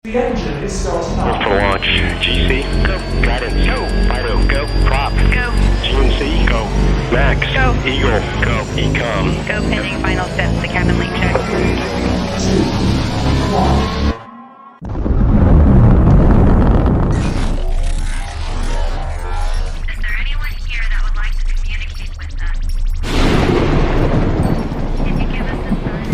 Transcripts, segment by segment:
The engine is starting up. For launch. GC, go. Guidance, go. Fido, go. Prop, go. GNC, go. Max, go. Eagle, go. Ecom, go. Pending final steps to cabin link check. 3, 2, 1. Is there anyone here that would like to communicate with us? Can you give us a sign?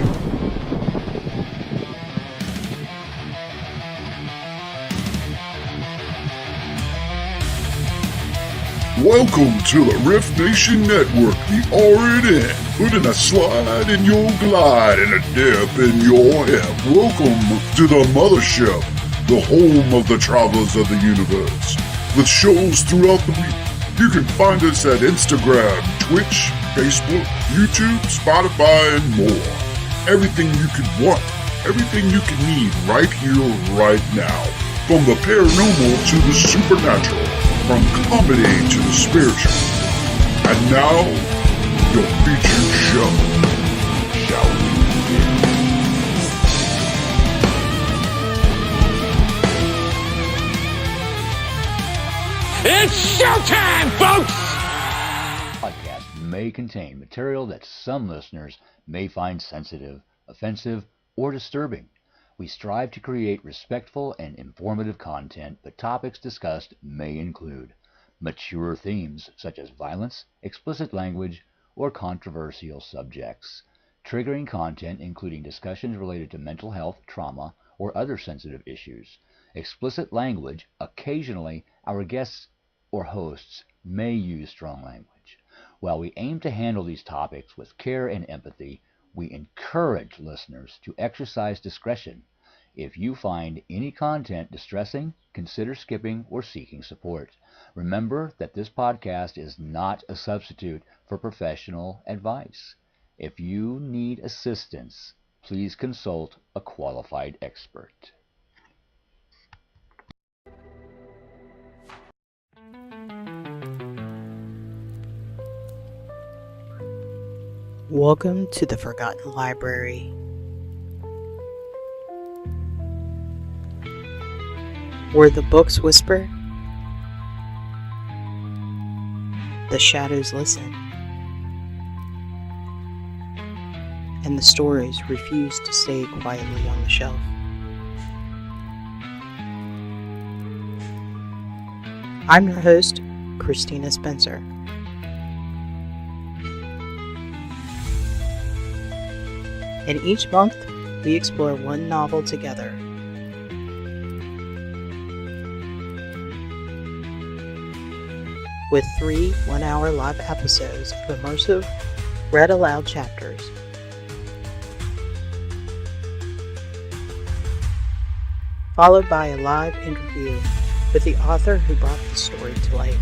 Welcome to the Rift Nation Network, the RNN, putting a slide in your glide and a dip in your hip. Welcome to the mothership, the home of the travelers of the universe. With shows throughout the week, you can find us at Instagram, Twitch, Facebook, YouTube, Spotify, and more. Everything you could want, everything you can need right here, right now. From the paranormal to the supernatural. From comedy to the spiritual. And now, your featured show. Shall we begin? It's showtime, folks! Podcast may contain material that some listeners may find sensitive, offensive, or disturbing. We strive to create respectful and informative content, but topics discussed may include mature themes such as violence, explicit language, or controversial subjects, triggering content including discussions related to mental health, trauma, or other sensitive issues, explicit language. Occasionally, our guests or hosts may use strong language. While we aim to handle these topics with care and empathy, we encourage listeners to exercise discretion. If you find any content distressing, consider skipping or seeking support. Remember that this podcast is not a substitute for professional advice. If you need assistance, please consult a qualified expert. Welcome to the Forgotten Library, where the books whisper, the shadows listen, and the stories refuse to stay quietly on the shelf. I'm your host, Christina Spencer. And each month, we explore one novel together. With 3 one-hour live episodes of immersive, read-aloud chapters. Followed by a live interview with the author who brought the story to life.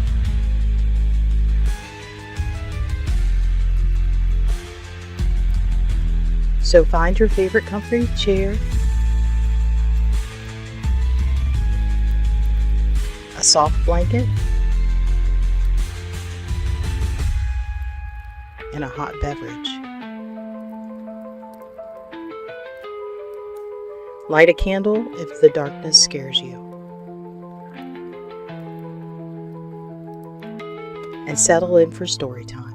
So find your favorite comfy chair, a soft blanket, and a hot beverage. Light a candle if the darkness scares you. And settle in for story time.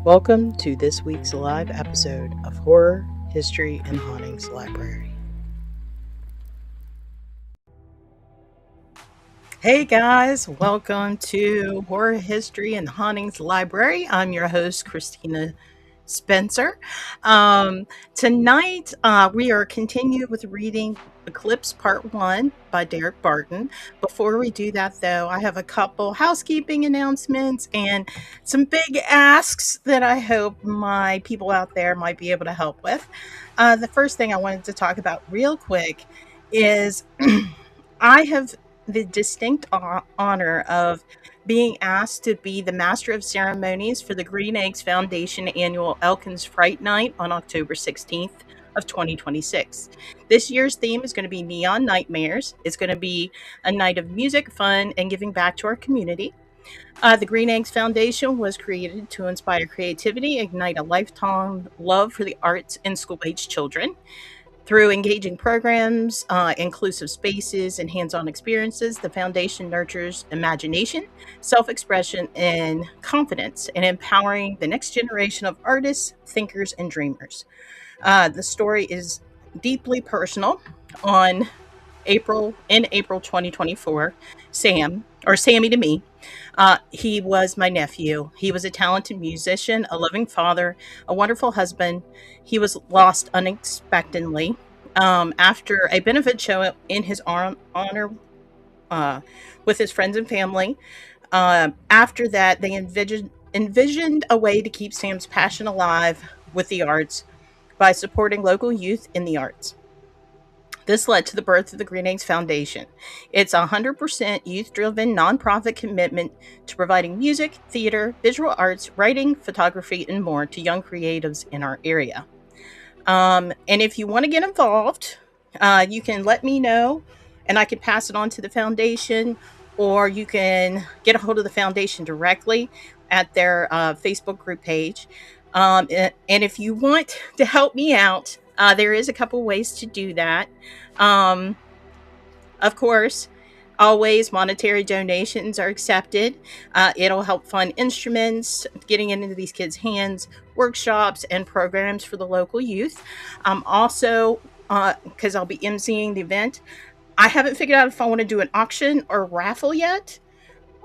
Welcome to this week's live episode of Horror, History, and Hauntings Library. Hey guys, welcome to Horror History and Hauntings Library. I'm your host, Christina Spencer. Um, Tonight, we are continuing with reading Eclipse Part 1 by Derek Barton. Before we do that, though, I have a couple housekeeping announcements and some big asks that I hope my people out there might be able to help with. The first thing I wanted to talk about real quick is I have the distinct honor of being asked to be the master of ceremonies for the Green Eggs Foundation annual Elkins Fright Night on October 16th of 2026. This year's theme is going to be Neon Nightmares. It's going to be a night of music, fun, and giving back to our community. The Green Eggs Foundation was created to inspire creativity, ignite a lifetime love for the arts and school-age children. Through engaging programs, inclusive spaces, and hands on experiences, the foundation nurtures imagination, self expression, and confidence in empowering the next generation of artists, thinkers, and dreamers. The story is deeply personal. On April 2024, Sammy to me, he was my nephew. He was a talented musician, a loving father, a wonderful husband. He was lost unexpectedly after a benefit show in his honor with his friends and family. After that, they envisioned a way to keep Sam's passion alive with the arts by supporting local youth in the arts. This led to the birth of the Green Eggs Foundation. It's a 100% youth driven nonprofit commitment to providing music, theater, visual arts, writing, photography, and more to young creatives in our area. And if you want to get involved, you can let me know and I can pass it on to the foundation, or you can get a hold of the foundation directly at their Facebook group page. And if you want to help me out, there is a couple ways to do that. Um, of course, always monetary donations are accepted. It'll help fund instruments, getting it into these kids' hands, workshops, and programs for the local youth. Also, because I'll be emceeing the event, I haven't figured out if I want to do an auction or raffle yet.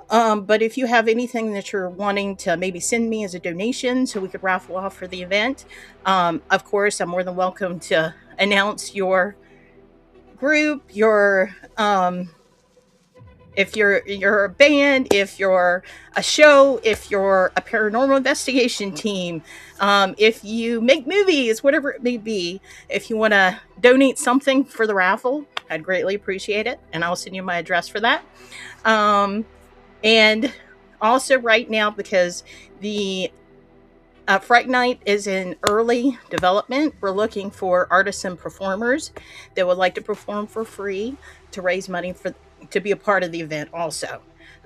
But if you have anything that you're wanting to maybe send me as a donation so we could raffle off for the event, of course, I'm more than welcome to announce your group, your if you're a band, if you're a show, if you're a paranormal investigation team, if you make movies, whatever it may be, if you want to donate something for the raffle, I'd greatly appreciate it, and I'll send you my address for that. Um, and also, right now, because the Fright Night is in early development, we're looking for artists and performers that would like to perform for free to raise money for to be a part of the event also.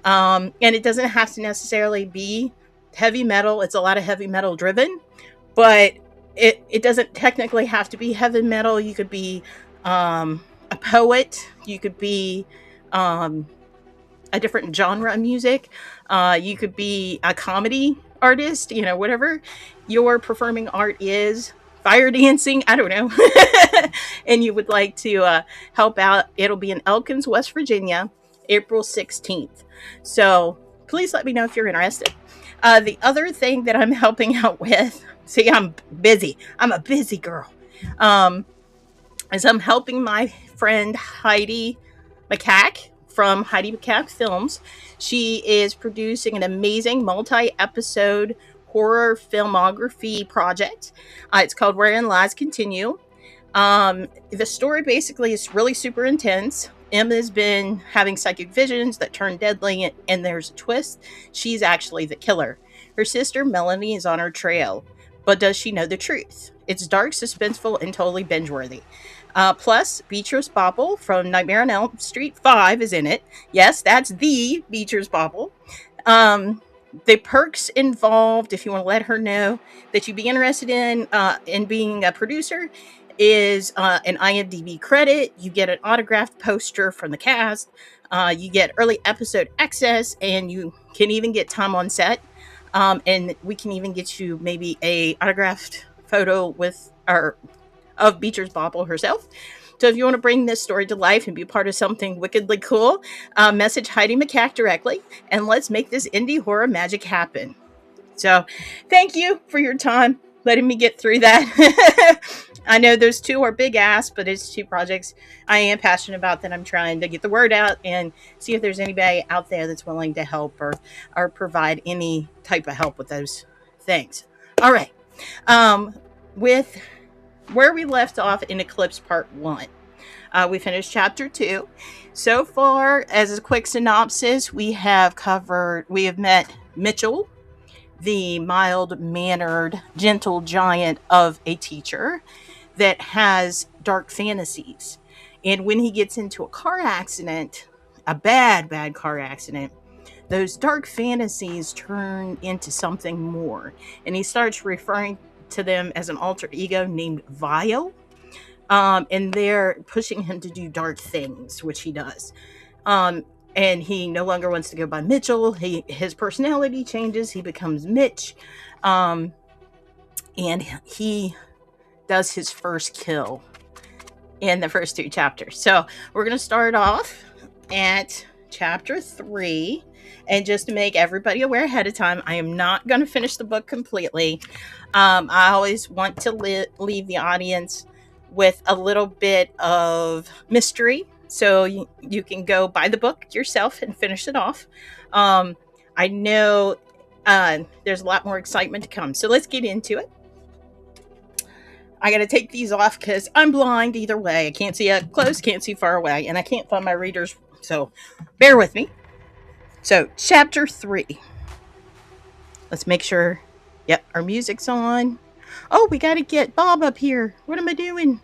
And it doesn't have to necessarily be heavy metal. It's a lot of heavy metal driven, but it doesn't technically have to be heavy metal. You could be a poet. You could be a different genre of music. You could be a comedy artist, whatever your performing art is, fire dancing, I don't know, and you would like to help out. It'll be in Elkins, West Virginia, April 16th. So please let me know if you're interested. The other thing that I'm helping out with, see, I'm busy. I'm a busy girl. Is I'm helping my friend Heidi McCack from Heidi McCack Films. She is producing an amazing multi-episode horror filmography project. It's called Wherein Lies Continue. The story basically is really super intense. Emma's been having psychic visions that turn deadly, and there's a twist. She's actually the killer. Her sister Melanie is on her trail, but does she know the truth? It's dark, suspenseful, and totally binge-worthy. Plus, Beatrice Bopple from Nightmare on Elm Street 5 is in it. Yes, that's the Beatrice Bopple. The perks involved, if you want to let her know that you'd be interested in being a producer, is an IMDb credit. You get an autographed poster from the cast. You get early episode access, and you can even get time on set. And we can even get you maybe a autographed photo with of Beatrice Bopple herself. So if you want to bring this story to life and be part of something wickedly cool, message Heidi McCack directly, and let's make this indie horror magic happen. So thank you for your time, letting me get through that. I know those two are big ass, but it's two projects I am passionate about that I'm trying to get the word out and see if there's anybody out there that's willing to help or provide any type of help with those things. All right. With where we left off in Eclipse Part 1, we finished Chapter 2. So far, as a quick synopsis, we have met Mitchell, the mild-mannered, gentle giant of a teacher that has dark fantasies. And when he gets into a car accident, a bad car accident, those dark fantasies turn into something more. And he starts referring to them as an alter ego named Vile. And they're pushing him to do dark things, which he does. And he no longer wants to go by Mitchell. His personality changes. He becomes Mitch. And he does his first kill in the first 2 chapters. So we're going to start off at Chapter 3. And just to make everybody aware ahead of time, I am not going to finish the book completely. I always want to leave the audience with a little bit of mystery, so you can go buy the book yourself and finish it off. I know there's a lot more excitement to come, so let's get into it. I got to take these off because I'm blind either way. I can't see up close, can't see far away, and I can't find my readers, so bear with me. So, Chapter 3. Let's make sure, yep, our music's on. Oh, we got to get Bob up here. What am I doing?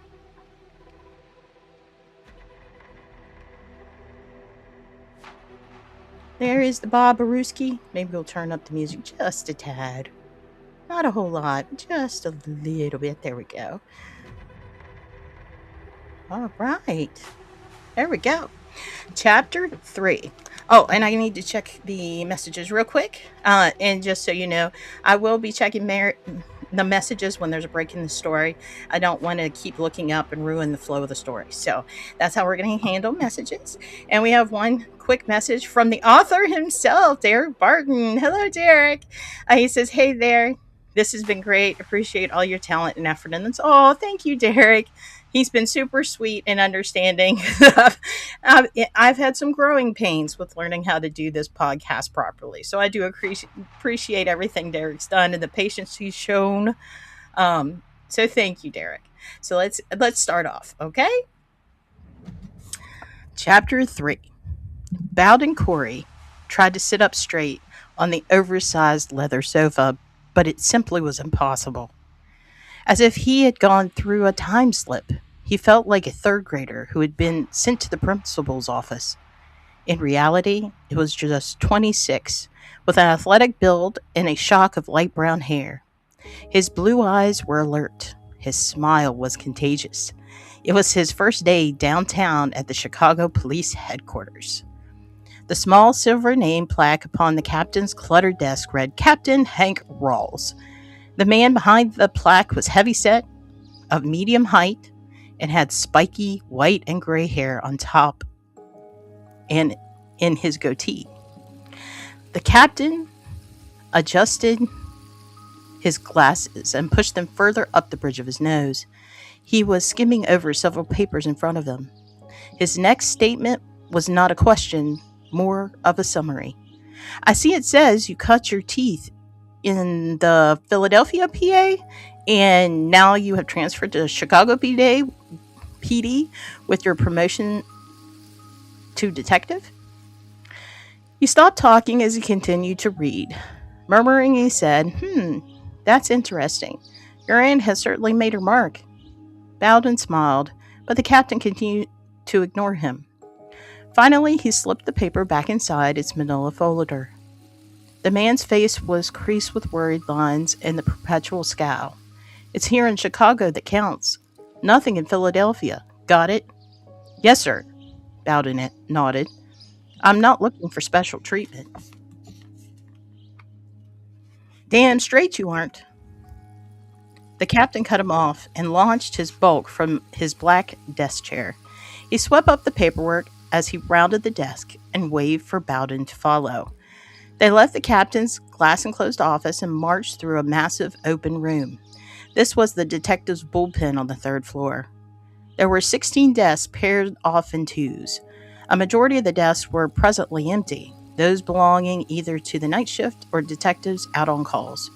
There is the Bob-a-rooski. Maybe we'll turn up the music just a tad. Not a whole lot, just a little bit. There we go. All right. There we go. Chapter 3. Oh, and I need to check the messages real quick. And just so you know, I will be checking the messages when there's a break in the story. I don't want to keep looking up and ruin the flow of the story. So that's how we're going to handle messages. And we have one quick message from the author himself, Derek Barton. Hello, Derek. He says, hey there. This has been great. Appreciate all your talent and effort in this. Oh, thank you, Derek. He's been super sweet and understanding. I've had some growing pains with learning how to do this podcast properly. So I do appreciate everything Derek's done and the patience he's shown. So thank you, Derek. So let's start off, okay? Chapter 3. Bowden Corey tried to sit up straight on the oversized leather sofa, but it simply was impossible. As if he had gone through a time slip, he felt like a third grader who had been sent to the principal's office. In reality, it was just 26, with an athletic build and a shock of light brown hair. His blue eyes were alert. His smile was contagious. It was his first day downtown at the Chicago Police Headquarters. The small silver name plaque upon the captain's cluttered desk read Captain Hank Rawls. The man behind the plaque was heavy-set, of medium height, and had spiky white and gray hair on top and in his goatee. The captain adjusted his glasses and pushed them further up the bridge of his nose. He was skimming over several papers in front of him. His next statement was not a question, more of a summary. I see it says you cut your teeth in the Philadelphia PA, and now you have transferred to Chicago PD with your promotion to detective? He stopped talking as he continued to read. Murmuring, he said, that's interesting. Your aunt has certainly made her mark. Bowden smiled, but the captain continued to ignore him. Finally, he slipped the paper back inside its manila folder. The man's face was creased with worried lines and the perpetual scowl. It's here in Chicago that counts. Nothing in Philadelphia. Got it? Yes, sir. Bowden nodded. I'm not looking for special treatment. Damn straight you aren't. The captain cut him off and launched his bulk from his black desk chair. He swept up the paperwork as he rounded the desk and waved for Bowden to follow. They left the captain's glass-enclosed office and marched through a massive open room. This was the detective's bullpen on the third floor. There were 16 desks paired off in twos. A majority of the desks were presently empty, those belonging either to the night shift or detectives out on calls.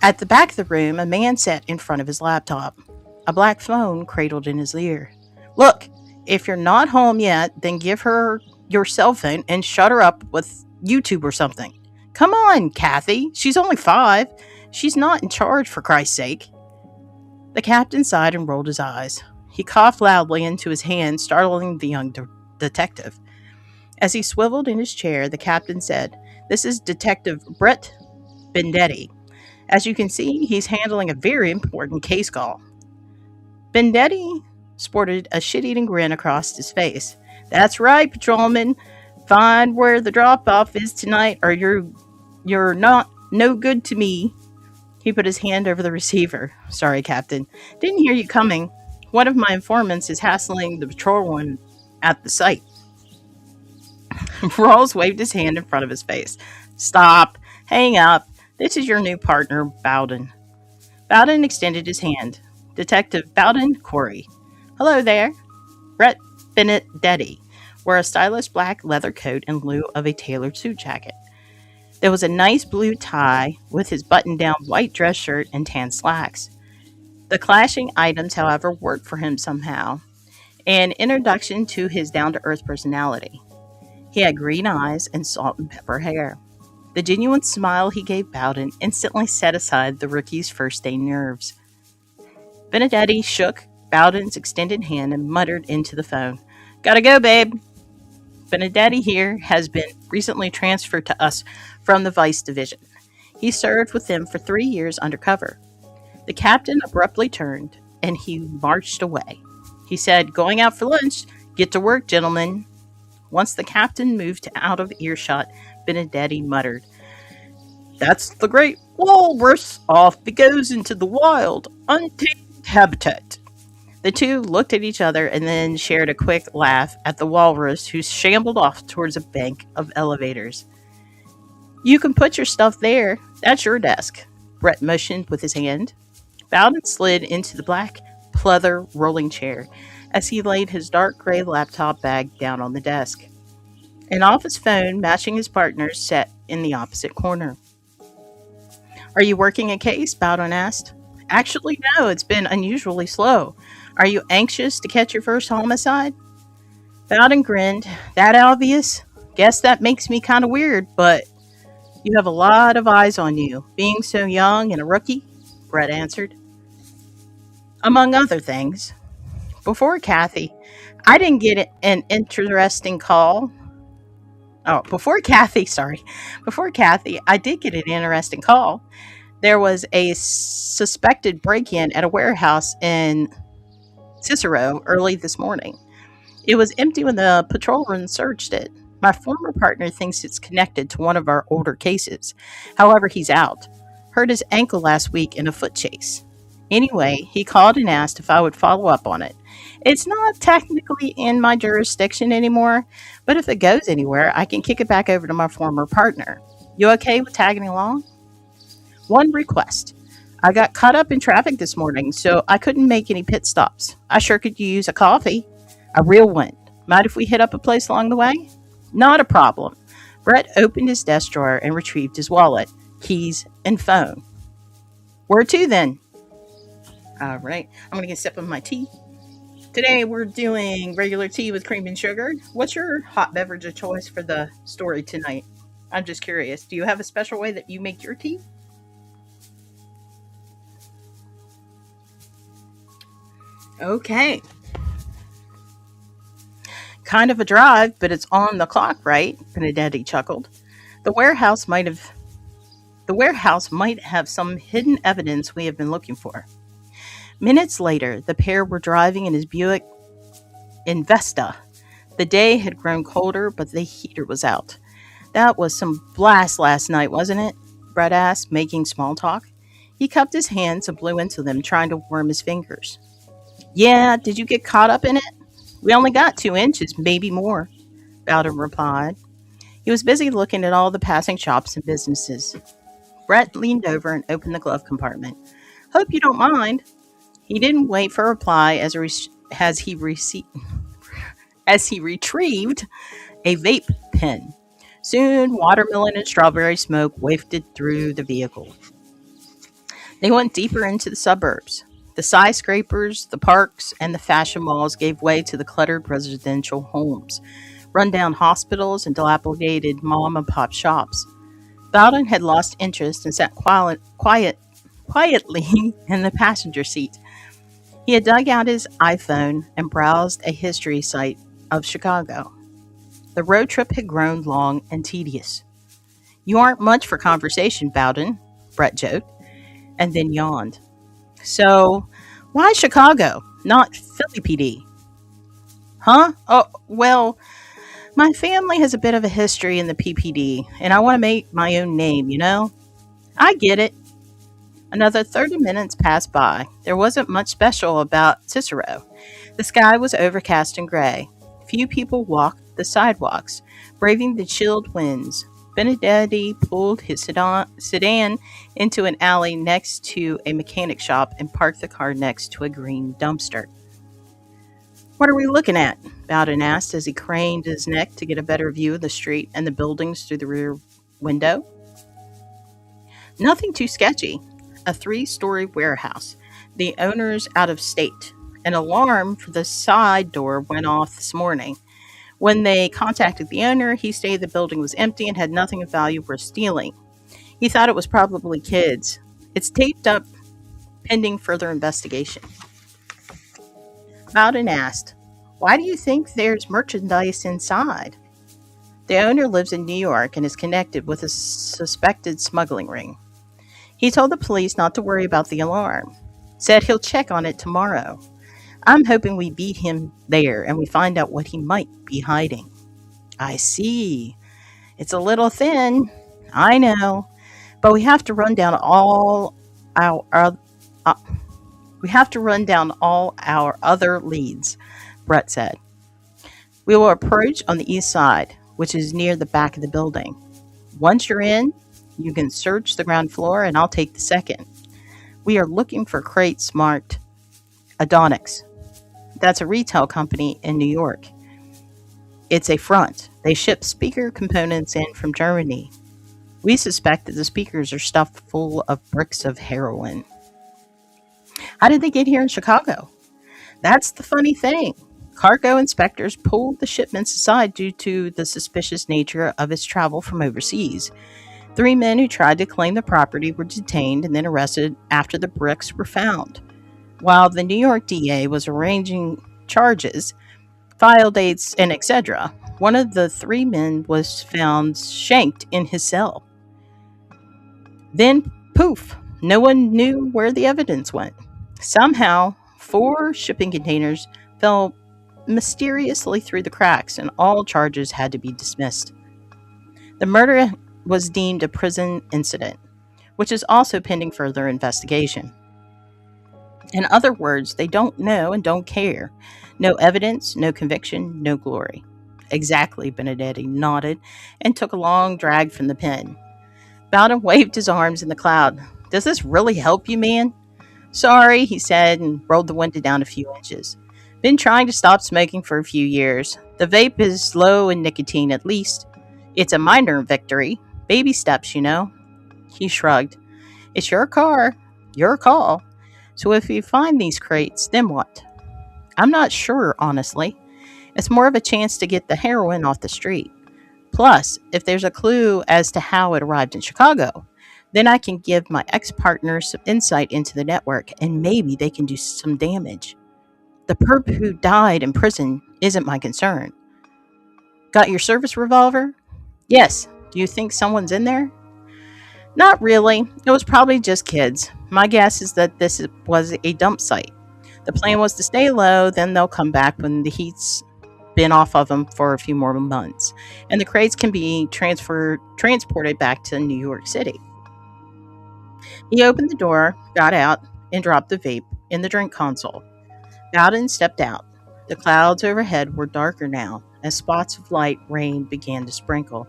At the back of the room, a man sat in front of his laptop, a black phone cradled in his ear. "Look, if you're not home yet, then give her your cell phone and shut her up with YouTube or something. Come on, Kathy. She's only 5. She's not in charge, for Christ's sake." The captain sighed and rolled his eyes. He coughed loudly into his hand, startling the young detective. As he swiveled in his chair, the captain said, "This is Detective Brett Bendetti. As you can see, he's handling a very important case call." Bendetti sported a shit-eating grin across his face. "That's right, patrolman. Find where the drop-off is tonight, or you're not no good to me." He put his hand over the receiver. "Sorry, Captain. Didn't hear you coming. One of my informants is hassling the patrolman at the site." Rawls waved his hand in front of his face. "Stop. Hang up. This is your new partner, Bowden." Bowden extended his hand. "Detective Bowden Corey." "Hello there." Brett Benedetti wore a stylish black leather coat in lieu of a tailored suit jacket. There was a nice blue tie with his button-down white dress shirt and tan slacks. The clashing items, however, worked for him somehow, an introduction to his down-to-earth personality. He had green eyes and salt and pepper hair. The genuine smile he gave Bowden instantly set aside the rookie's first-day nerves. Benedetti shook Bowden's extended hand and muttered into the phone, "Gotta go, babe. Benedetti here has been recently transferred to us from the Vice Division. He served with them for 3 years undercover." The captain abruptly turned, and he marched away. He said, "Going out for lunch. Get to work, gentlemen." Once the captain moved out of earshot, Benedetti muttered, "That's the great walrus. Off he goes into the wild, untamed habitat." The two looked at each other and then shared a quick laugh at the walrus, who shambled off towards a bank of elevators. "You can put your stuff there. That's your desk," Brett motioned with his hand. Bowden slid into the black pleather rolling chair as he laid his dark gray laptop bag down on the desk. An office phone matching his partner's sat in the opposite corner. "Are you working a case?" Bowden asked. "Actually, no. It's been unusually slow. Are you anxious to catch your first homicide?" Bowden grinned. "That obvious? Guess that makes me kind of weird, but you have a lot of eyes on you, being so young and a rookie," Brett answered. "Among other things. Before Kathy, I didn't get an interesting call. Before Kathy, I did get an interesting call. There was a suspected break-in at a warehouse in Cicero early this morning. It was empty when the patrolman searched it. My former partner thinks it's connected to one of our older cases. However, he's out. Hurt his ankle last week in a foot chase. Anyway, he called and asked if I would follow up on it. It's not technically in my jurisdiction anymore, but if it goes anywhere, I can kick it back over to my former partner. You okay with tagging along? One request. I got caught up in traffic this morning, so I couldn't make any pit stops. I sure could use a coffee. A real one. Mind if we hit up a place along the way?" "Not a problem." Brett opened his desk drawer and retrieved his wallet, keys, and phone. "Where to then?" "All right. I'm going to get a sip of my tea. Today we're doing regular tea with cream and sugar. What's your hot beverage of choice for the story tonight? I'm just curious. Do you have a special way that you make your tea?" "Okay. Kind of a drive, but it's on the clock, right?" Benedetti chuckled. The warehouse might have some hidden evidence we have been looking for." Minutes later, the pair were driving in his Buick Investa. The day had grown colder, but the heater was out. "That was some blast last night, wasn't it?" Brett asked, making small talk. He cupped his hands and blew into them, trying to warm his fingers. Yeah, did you get caught up in it? We only got 2 inches, maybe more, Bowden replied. He was busy looking at all the passing shops and businesses. Brett leaned over and opened the glove compartment. Hope you don't mind. He didn't wait for a reply as he retrieved a vape pen. Soon, watermelon and strawberry smoke wafted through the vehicle. They went deeper into the suburbs. The skyscrapers, the parks, and the fashion malls gave way to the cluttered residential homes, rundown hospitals, and dilapidated mom-and-pop shops. Bowden had lost interest and sat quietly in the passenger seat. He had dug out his iPhone and browsed a history site of Chicago. The road trip had grown long and tedious. You aren't much for conversation, Bowden, Brett joked, and then yawned. So, why Chicago, not Philly PD? Huh? Oh, well, my family has a bit of a history in the PPD, and I want to make my own name, you know? I get it. Another 30 minutes passed by. There wasn't much special about Cicero. The sky was overcast and gray. Few people walked the sidewalks, braving the chilled winds. Benedetti pulled his sedan into an alley next to a mechanic shop and parked the car next to a green dumpster. What are we looking at? Bowden asked as he craned his neck to get a better view of the street and the buildings through the rear window. Nothing too sketchy. A 3-story warehouse. The owner's out of state. An alarm for the side door went off this morning. When they contacted the owner, he stated the building was empty and had nothing of value worth stealing. He thought it was probably kids. It's taped up pending further investigation. Bowden asked, why do you think there's merchandise inside? The owner lives in New York and is connected with a suspected smuggling ring. He told the police not to worry about the alarm. Said he'll check on it tomorrow. I'm hoping we beat him there and we find out what he might be hiding. I see. It's a little thin. I know. But we have to run down all our other leads, Brett said. We will approach on the east side, which is near the back of the building. Once you're in, you can search the ground floor and I'll take the second. We are looking for crates marked Adonix. That's a retail company in New York. It's a front. They ship speaker components in from Germany. We suspect that the speakers are stuffed full of bricks of heroin. How did they get here in Chicago? That's the funny thing. Cargo inspectors pulled the shipments aside due to the suspicious nature of its travel from overseas. 3 men who tried to claim the property were detained and then arrested after the bricks were found. While the New York DA was arranging charges, file dates, and etc., one of the 3 men was found shanked in his cell. Then, poof, no one knew where the evidence went. Somehow, 4 shipping containers fell mysteriously through the cracks and all charges had to be dismissed. The murder was deemed a prison incident, which is also pending further investigation. In other words, they don't know and don't care. No evidence, no conviction, no glory. Exactly, Benedetti nodded and took a long drag from the pen. Bowden waved his arms in the cloud. Does this really help you, man? Sorry, he said and rolled the window down a few inches. Been trying to stop smoking for a few years. The vape is low in nicotine at least. It's a minor victory. Baby steps, you know. He shrugged. It's your car. Your call. So if you find these crates, then what? I'm not sure, honestly. It's more of a chance to get the heroin off the street. Plus, if there's a clue as to how it arrived in Chicago, then I can give my ex-partner some insight into the network and maybe they can do some damage. The perp who died in prison isn't my concern. Got your service revolver? Yes. Do you think someone's in there? Not really. It was probably just kids. My guess is that this was a dump site. The plan was to stay low, then they'll come back when the heat's been off of them for a few more months, and the crates can be transported back to New York City. He opened the door, got out, and dropped the vape in the drink console. Bowden stepped out. The clouds overhead were darker now, as spots of light rain began to sprinkle.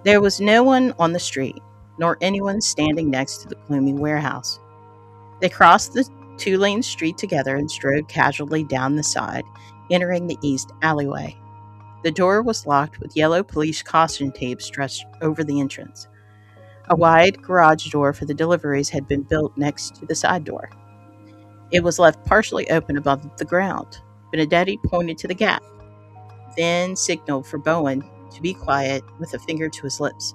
There was no one on the street, nor anyone standing next to the gloomy warehouse. They crossed the two-lane street together and strode casually down the side, entering the east alleyway. The door was locked with yellow police caution tape stretched over the entrance. A wide garage door for the deliveries had been built next to the side door. It was left partially open above the ground. Benedetti pointed to the gap, then signaled for Bowen to be quiet with a finger to his lips.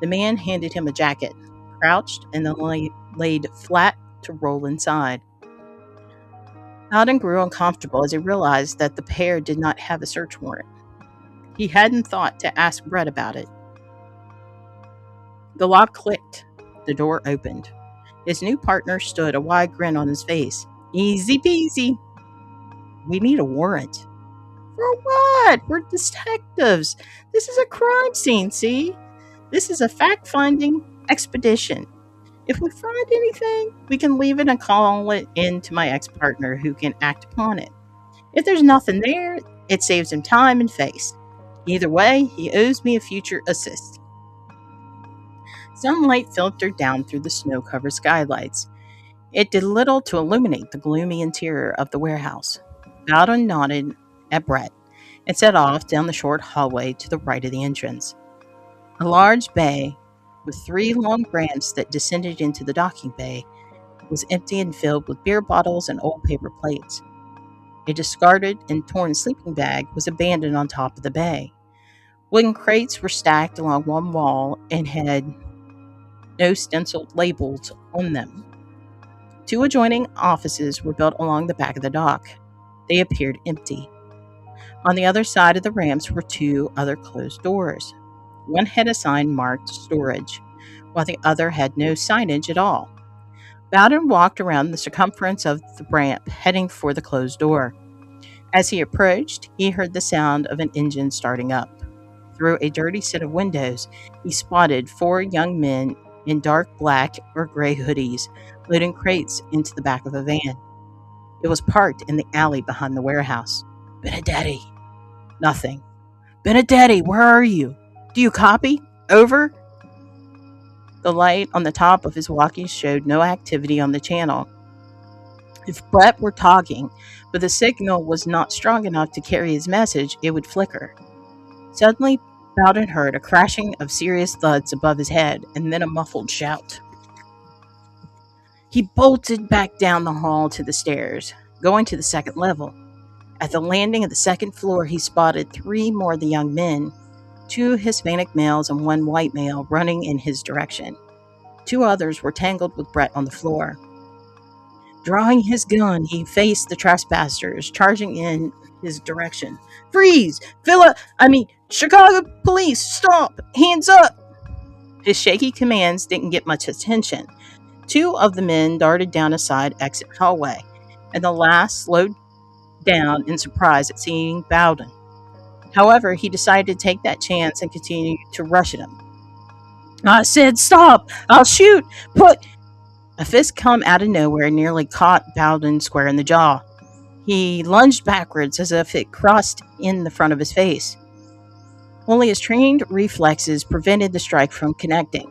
The man handed him a jacket, crouched, and then laid flat to roll inside. Bowden grew uncomfortable as he realized that the pair did not have a search warrant. He hadn't thought to ask Brett about it. The lock clicked. The door opened. His new partner stood, a wide grin on his face. Easy peasy. We need a warrant. For what? We're detectives. This is a crime scene, see? This is a fact-finding expedition. If we find anything, we can leave it and call it in to my ex-partner who can act upon it. If there's nothing there, it saves him time and face. Either way, he owes me a future assist. Sunlight filtered down through the snow-covered skylights. It did little to illuminate the gloomy interior of the warehouse. Bowden nodded at Brett and set off down the short hallway to the right of the entrance. A large bay, with 3 long ramps that descended into the docking bay, was empty and filled with beer bottles and old paper plates. A discarded and torn sleeping bag was abandoned on top of the bay. Wooden crates were stacked along one wall and had no stenciled labels on them. 2 adjoining offices were built along the back of the dock. They appeared empty. On the other side of the ramps were 2 other closed doors. One had a sign marked storage, while the other had no signage at all. Bowden walked around the circumference of the ramp, heading for the closed door. As he approached, he heard the sound of an engine starting up. Through a dirty set of windows, he spotted 4 young men in dark black or gray hoodies, loading crates into the back of a van. It was parked in the alley behind the warehouse. Benedetti. Nothing. Benedetti, where are you? Do you copy? Over? The light on the top of his walkie showed no activity on the channel. If Brett were talking, but the signal was not strong enough to carry his message, it would flicker. Suddenly, Bowden heard a crashing of serious thuds above his head, and then a muffled shout. He bolted back down the hall to the stairs, going to the second level. At the landing of the second floor, he spotted 3 more of the young men, 2 Hispanic males and 1 white male running in his direction. 2 others were tangled with Brett on the floor. Drawing his gun, he faced the trespassers, charging in his direction. Freeze! Chicago police, stop! Hands up! His shaky commands didn't get much attention. 2 of the men darted down a side exit hallway, and the last slowed down in surprise at seeing Bowden. However, he decided to take that chance and continue to rush at him. I said stop! I'll shoot! A fist come out of nowhere and nearly caught Bowden square in the jaw. He lunged backwards as if it crossed in the front of his face. Only his trained reflexes prevented the strike from connecting.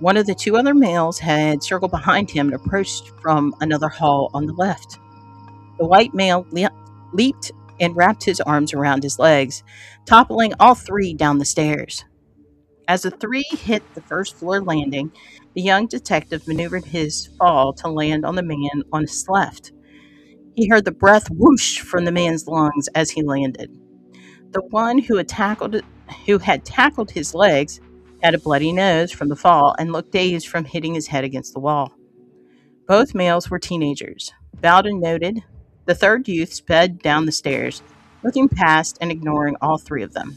One of the 2 other males had circled behind him and approached from another hall on the left. The white male leaped and wrapped his arms around his legs, toppling all 3 down the stairs. As the 3 hit the first floor landing, the young detective maneuvered his fall to land on the man on his left. He heard the breath whoosh from the man's lungs as he landed. The one who had tackled his legs had a bloody nose from the fall and looked dazed from hitting his head against the wall. Both males were teenagers. Bowden noted. The third youth sped down the stairs, looking past and ignoring all 3 of them.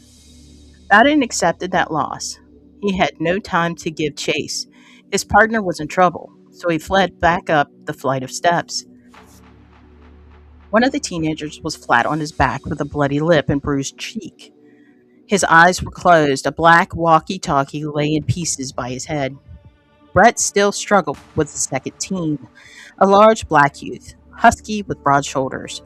Bowden accepted that loss. He had no time to give chase. His partner was in trouble, so he fled back up the flight of steps. One of the teenagers was flat on his back with a bloody lip and bruised cheek. His eyes were closed. A black walkie-talkie lay in pieces by his head. Brett still struggled with the second teen, a large black youth, husky with broad shoulders,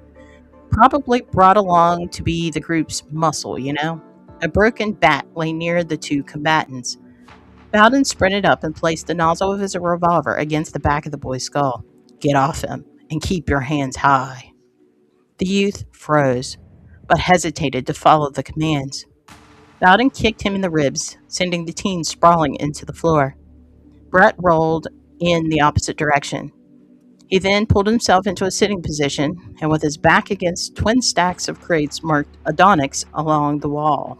probably brought along to be the group's muscle, you know? A broken bat lay near the two combatants. Bowden sprinted up and placed the nozzle of his revolver against the back of the boy's skull. Get off him and keep your hands high. The youth froze, but hesitated to follow the commands. Bowden kicked him in the ribs, sending the teen sprawling into the floor. Brett rolled in the opposite direction. He then pulled himself into a sitting position and, with his back against twin stacks of crates, marked Adonix along the wall.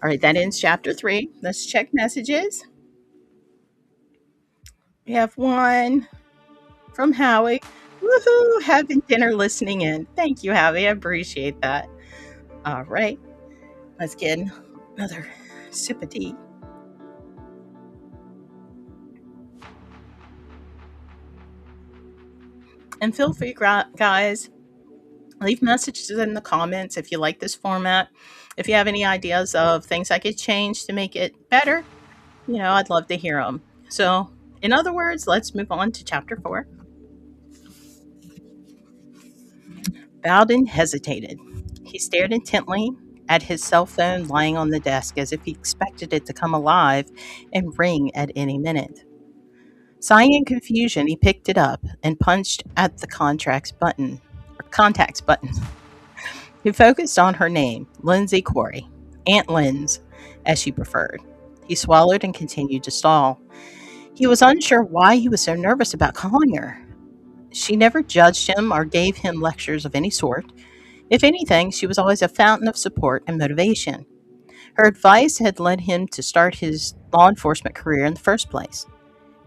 All right, that ends chapter 3. Let's check messages. We have one from Howie. Woohoo! Having dinner listening in. Thank you, Howie. I appreciate that. All right, let's get another sip of tea. And feel free, guys, leave messages in the comments if you like this format. If you have any ideas of things I could change to make it better, I'd love to hear them. So, in other words, let's move on to chapter 4. Bowden hesitated. He stared intently at his cell phone lying on the desk as if he expected it to come alive and ring at any minute. Sighing in confusion, he picked it up and punched at the contacts button. He focused on her name, Lindsay Corey, Aunt Linz, as she preferred. He swallowed and continued to stall. He was unsure why he was so nervous about calling her. She never judged him or gave him lectures of any sort. If anything, she was always a fountain of support and motivation. Her advice had led him to start his law enforcement career in the first place.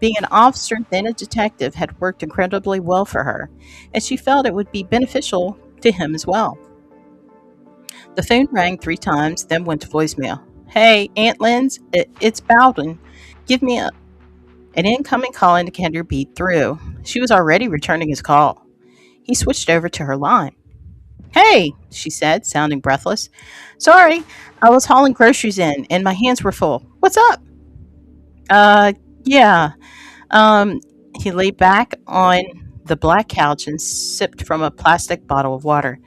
Being an officer, then a detective, had worked incredibly well for her, and she felt it would be beneficial to him as well. The phone rang 3 times, then went to voicemail. Hey, Aunt Linz, it's Bowden. Give me an incoming call indicator beat through. She was already returning his call. He switched over to her line. Hey, she said, sounding breathless. Sorry, I was hauling groceries in, and my hands were full. What's up? Yeah. He lay back on the black couch and sipped from a plastic bottle of water.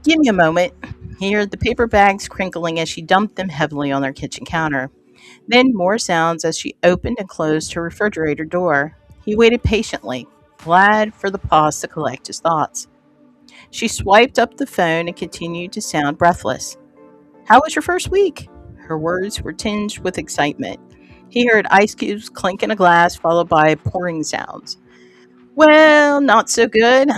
Give me a moment. He heard the paper bags crinkling as she dumped them heavily on their kitchen counter. Then more sounds as she opened and closed her refrigerator door. He waited patiently, glad for the pause to collect his thoughts. She swiped up the phone and continued to sound breathless. How was your first week? Her words were tinged with excitement. He heard ice cubes clink in a glass, followed by pouring sounds. Well, not so good.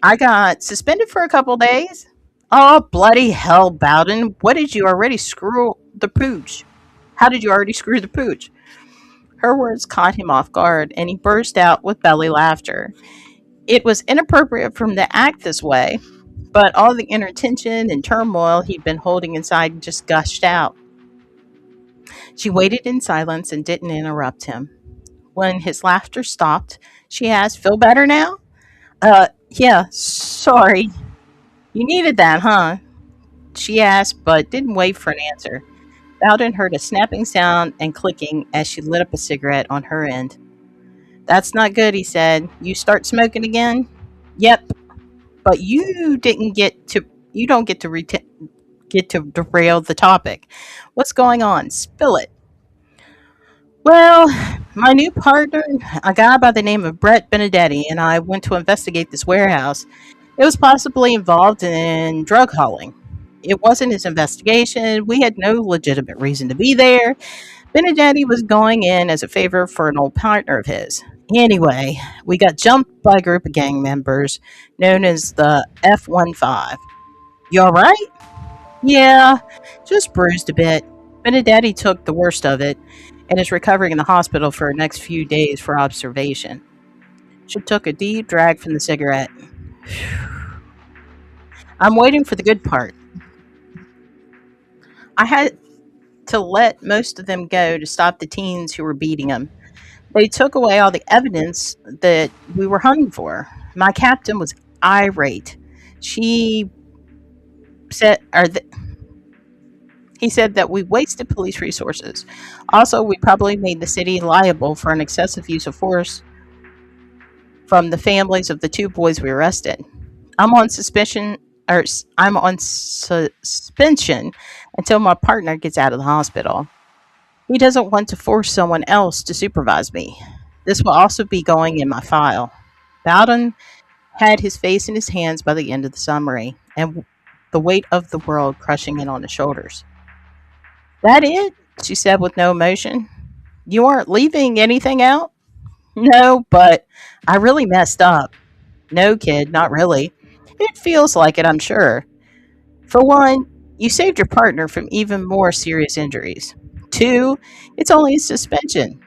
I got suspended for a couple days. Oh, bloody hell, Bowden. What did you already screw the pooch? How did you already screw the pooch? Her words caught him off guard, and he burst out with belly laughter. It was inappropriate for him to act this way, but all the inner tension and turmoil he'd been holding inside just gushed out. She waited in silence and didn't interrupt him. When his laughter stopped, she asked, Feel better now? Yeah, sorry. You needed that, huh? She asked, but didn't wait for an answer. Bowden heard a snapping sound and clicking as she lit up a cigarette on her end. That's not good, he said. You start smoking again? Yep. But you don't get to derail the topic. What's going on? Spill it. Well, my new partner, a guy by the name of Brett Benedetti, and I went to investigate this warehouse. It was possibly involved in drug hauling. It wasn't his investigation. We had no legitimate reason to be there. Benedetti was going in as a favor for an old partner of his. Anyway, we got jumped by a group of gang members known as the F-15. You all right? Yeah, just bruised a bit. Benedetti took the worst of it and is recovering in the hospital for the next few days for observation. She took a deep drag from the cigarette. I'm waiting for the good part. I had to let most of them go to stop the teens who were beating him. They took away all the evidence that we were hunting for. My captain was irate. She said, He said that we wasted police resources. Also, we probably made the city liable for an excessive use of force from the families of the two boys we arrested. I'm on suspicion, or I'm on suspension until my partner gets out of the hospital. He doesn't want to force someone else to supervise me. This will also be going in my file. Bowden had his face in his hands by the end of the summary, and the weight of the world crushing in on his shoulders. That it? She said with no emotion. You aren't leaving anything out? No, but I really messed up. No, kid, not really. It feels like it, I'm sure. For one, you saved your partner from even more serious injuries. Two, it's only a suspension.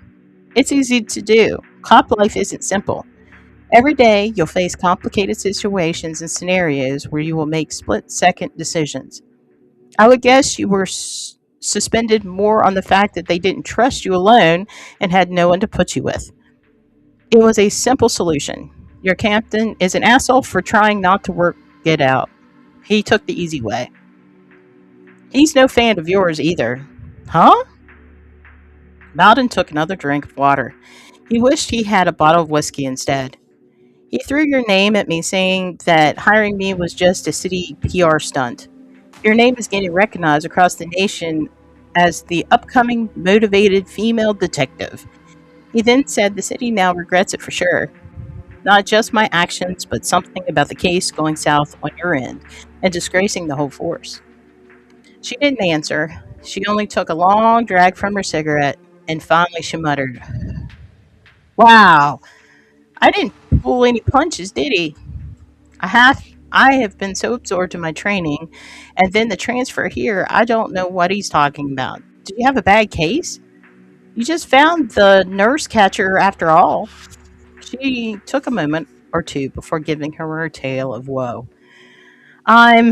It's easy to do. Cop life isn't simple. Every day, you'll face complicated situations and scenarios where you will make split second decisions. I would guess you were suspended more on the fact that they didn't trust you alone and had no one to put you with. It was a simple solution. Your captain is an asshole for trying not to work it out. He took the easy way. He's no fan of yours either. Huh? Malden took another drink of water. He wished he had a bottle of whiskey instead. He threw your name at me, saying that hiring me was just a city PR stunt. Your name is getting recognized across the nation as the upcoming motivated female detective. He then said the city now regrets it for sure. Not just my actions, but something about the case going south on your end and disgracing the whole force. She didn't answer. She only took a long drag from her cigarette, and finally she muttered, Wow, I didn't pull any punches, did he? I have been so absorbed in my training, and then the transfer here, I don't know what he's talking about. Do you have a bad case? You just found the nurse catcher after all. She took a moment or two before giving her tale of woe. I'm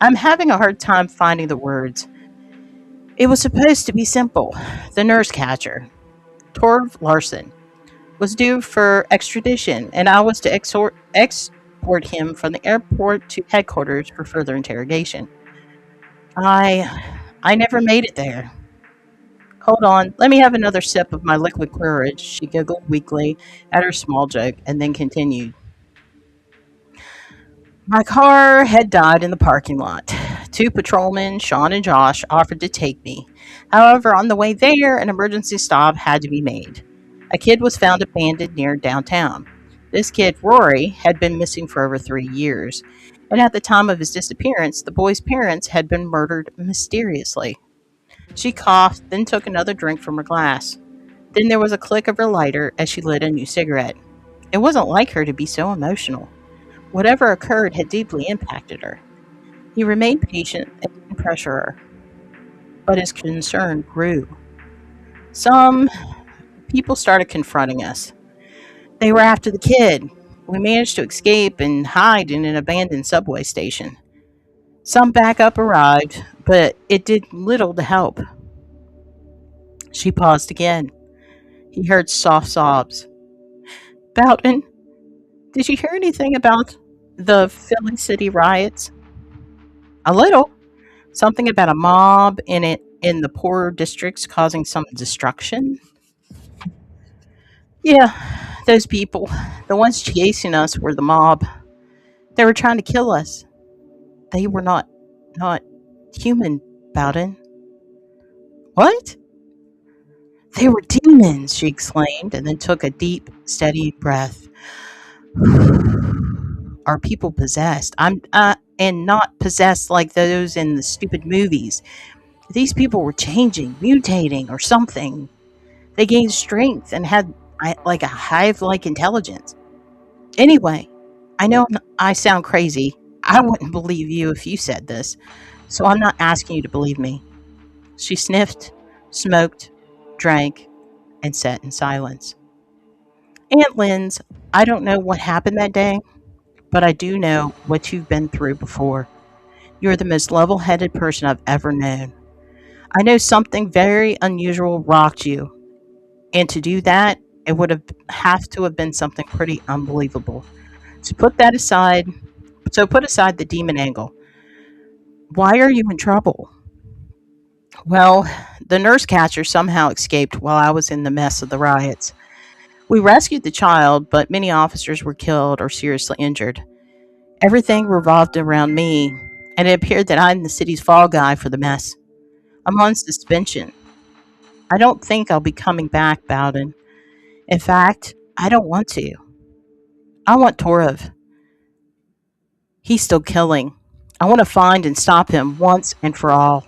I'm having a hard time finding the words. It was supposed to be simple. The nurse catcher, Torv Larson, was due for extradition, and I was to export him from the airport to headquarters for further interrogation. I never made it there. Hold on, let me have another sip of my liquid courage. She giggled weakly at her small joke and then continued. My car had died in the parking lot. Two patrolmen, Sean and Josh, offered to take me. However, on the way there, an emergency stop had to be made. A kid was found abandoned near downtown. This kid, Rory, had been missing for over 3 years, and at the time of his disappearance, the boy's parents had been murdered mysteriously. She coughed, then took another drink from her glass. Then there was a click of her lighter as she lit a new cigarette. It wasn't like her to be so emotional. Whatever occurred had deeply impacted her. He remained patient and didn't pressure her, but his concern grew. Some people started confronting us. They were after the kid. We managed to escape and hide in an abandoned subway station. Some backup arrived, but it did little to help. She paused again. He heard soft sobs. Boughton, did you hear anything about the Philly City riots? A little. Something about a mob in the poorer districts causing some destruction. Yeah, those people. The ones chasing us were the mob. They were trying to kill us. They were not human, Bowden. What? They were demons, she exclaimed, and then took a deep, steady breath. Are people possessed? And not possessed like those in the stupid movies. These people were changing, mutating, or something. They gained strength and had like a hive-like intelligence. Anyway, I know I sound crazy. I wouldn't believe you if you said this, so I'm not asking you to believe me. She sniffed, smoked, drank, and sat in silence. Aunt Lynn's, I don't know what happened that day, but I do know what you've been through before. You're the most level-headed person I've ever known. I know something very unusual rocked you, and to do that, it would have to have been something pretty unbelievable. So put aside the demon angle. Why are you in trouble? Well, the nurse catcher somehow escaped while I was in the mess of the riots. We rescued the child, but many officers were killed or seriously injured. Everything revolved around me, and it appeared that I'm the city's fall guy for the mess. I'm on suspension. I don't think I'll be coming back, Bowden. In fact, I don't want to. I want Torov. He's still killing. I want to find and stop him once and for all.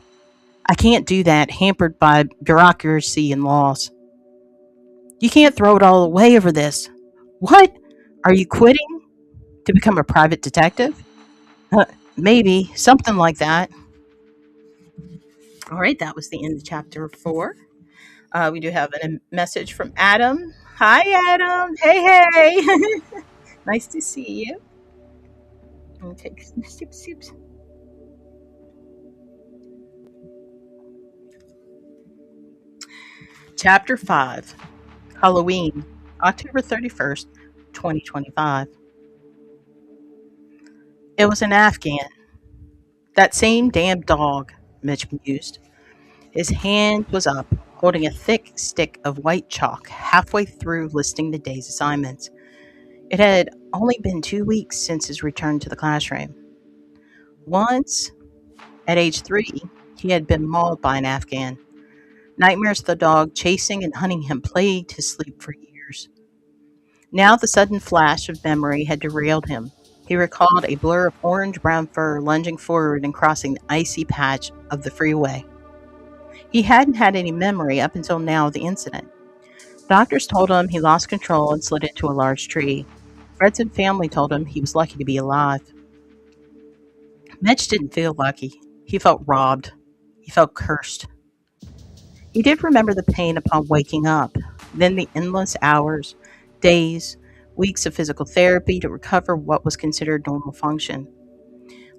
I can't do that, hampered by bureaucracy and laws. You can't throw it all away over this. What? Are you quitting to become a private detective? Uh, Maybe, something like that. All right, that was the end of chapter 4. We do have a message from Adam. Hi, Adam. Hey, hey. Nice to see you. I'll take some sips. Chapter 5, Halloween, October 31st, 2025. It was an Afghan. That same damn dog, Mitch mused. His hand was up, holding a thick stick of white chalk halfway through listing the day's assignments. It had only been 2 weeks since his return to the classroom. Once, at age 3, he had been mauled by an Afghan. Nightmares of the dog chasing and hunting him plagued his sleep for years. Now the sudden flash of memory had derailed him. He recalled a blur of orange-brown fur lunging forward and crossing the icy patch of the freeway. He hadn't had any memory up until now of the incident. Doctors told him he lost control and slid into a large tree. Friends and family told him he was lucky to be alive. Mitch didn't feel lucky. He felt robbed. He felt cursed. He did remember the pain upon waking up, then the endless hours, days, weeks of physical therapy to recover what was considered normal function.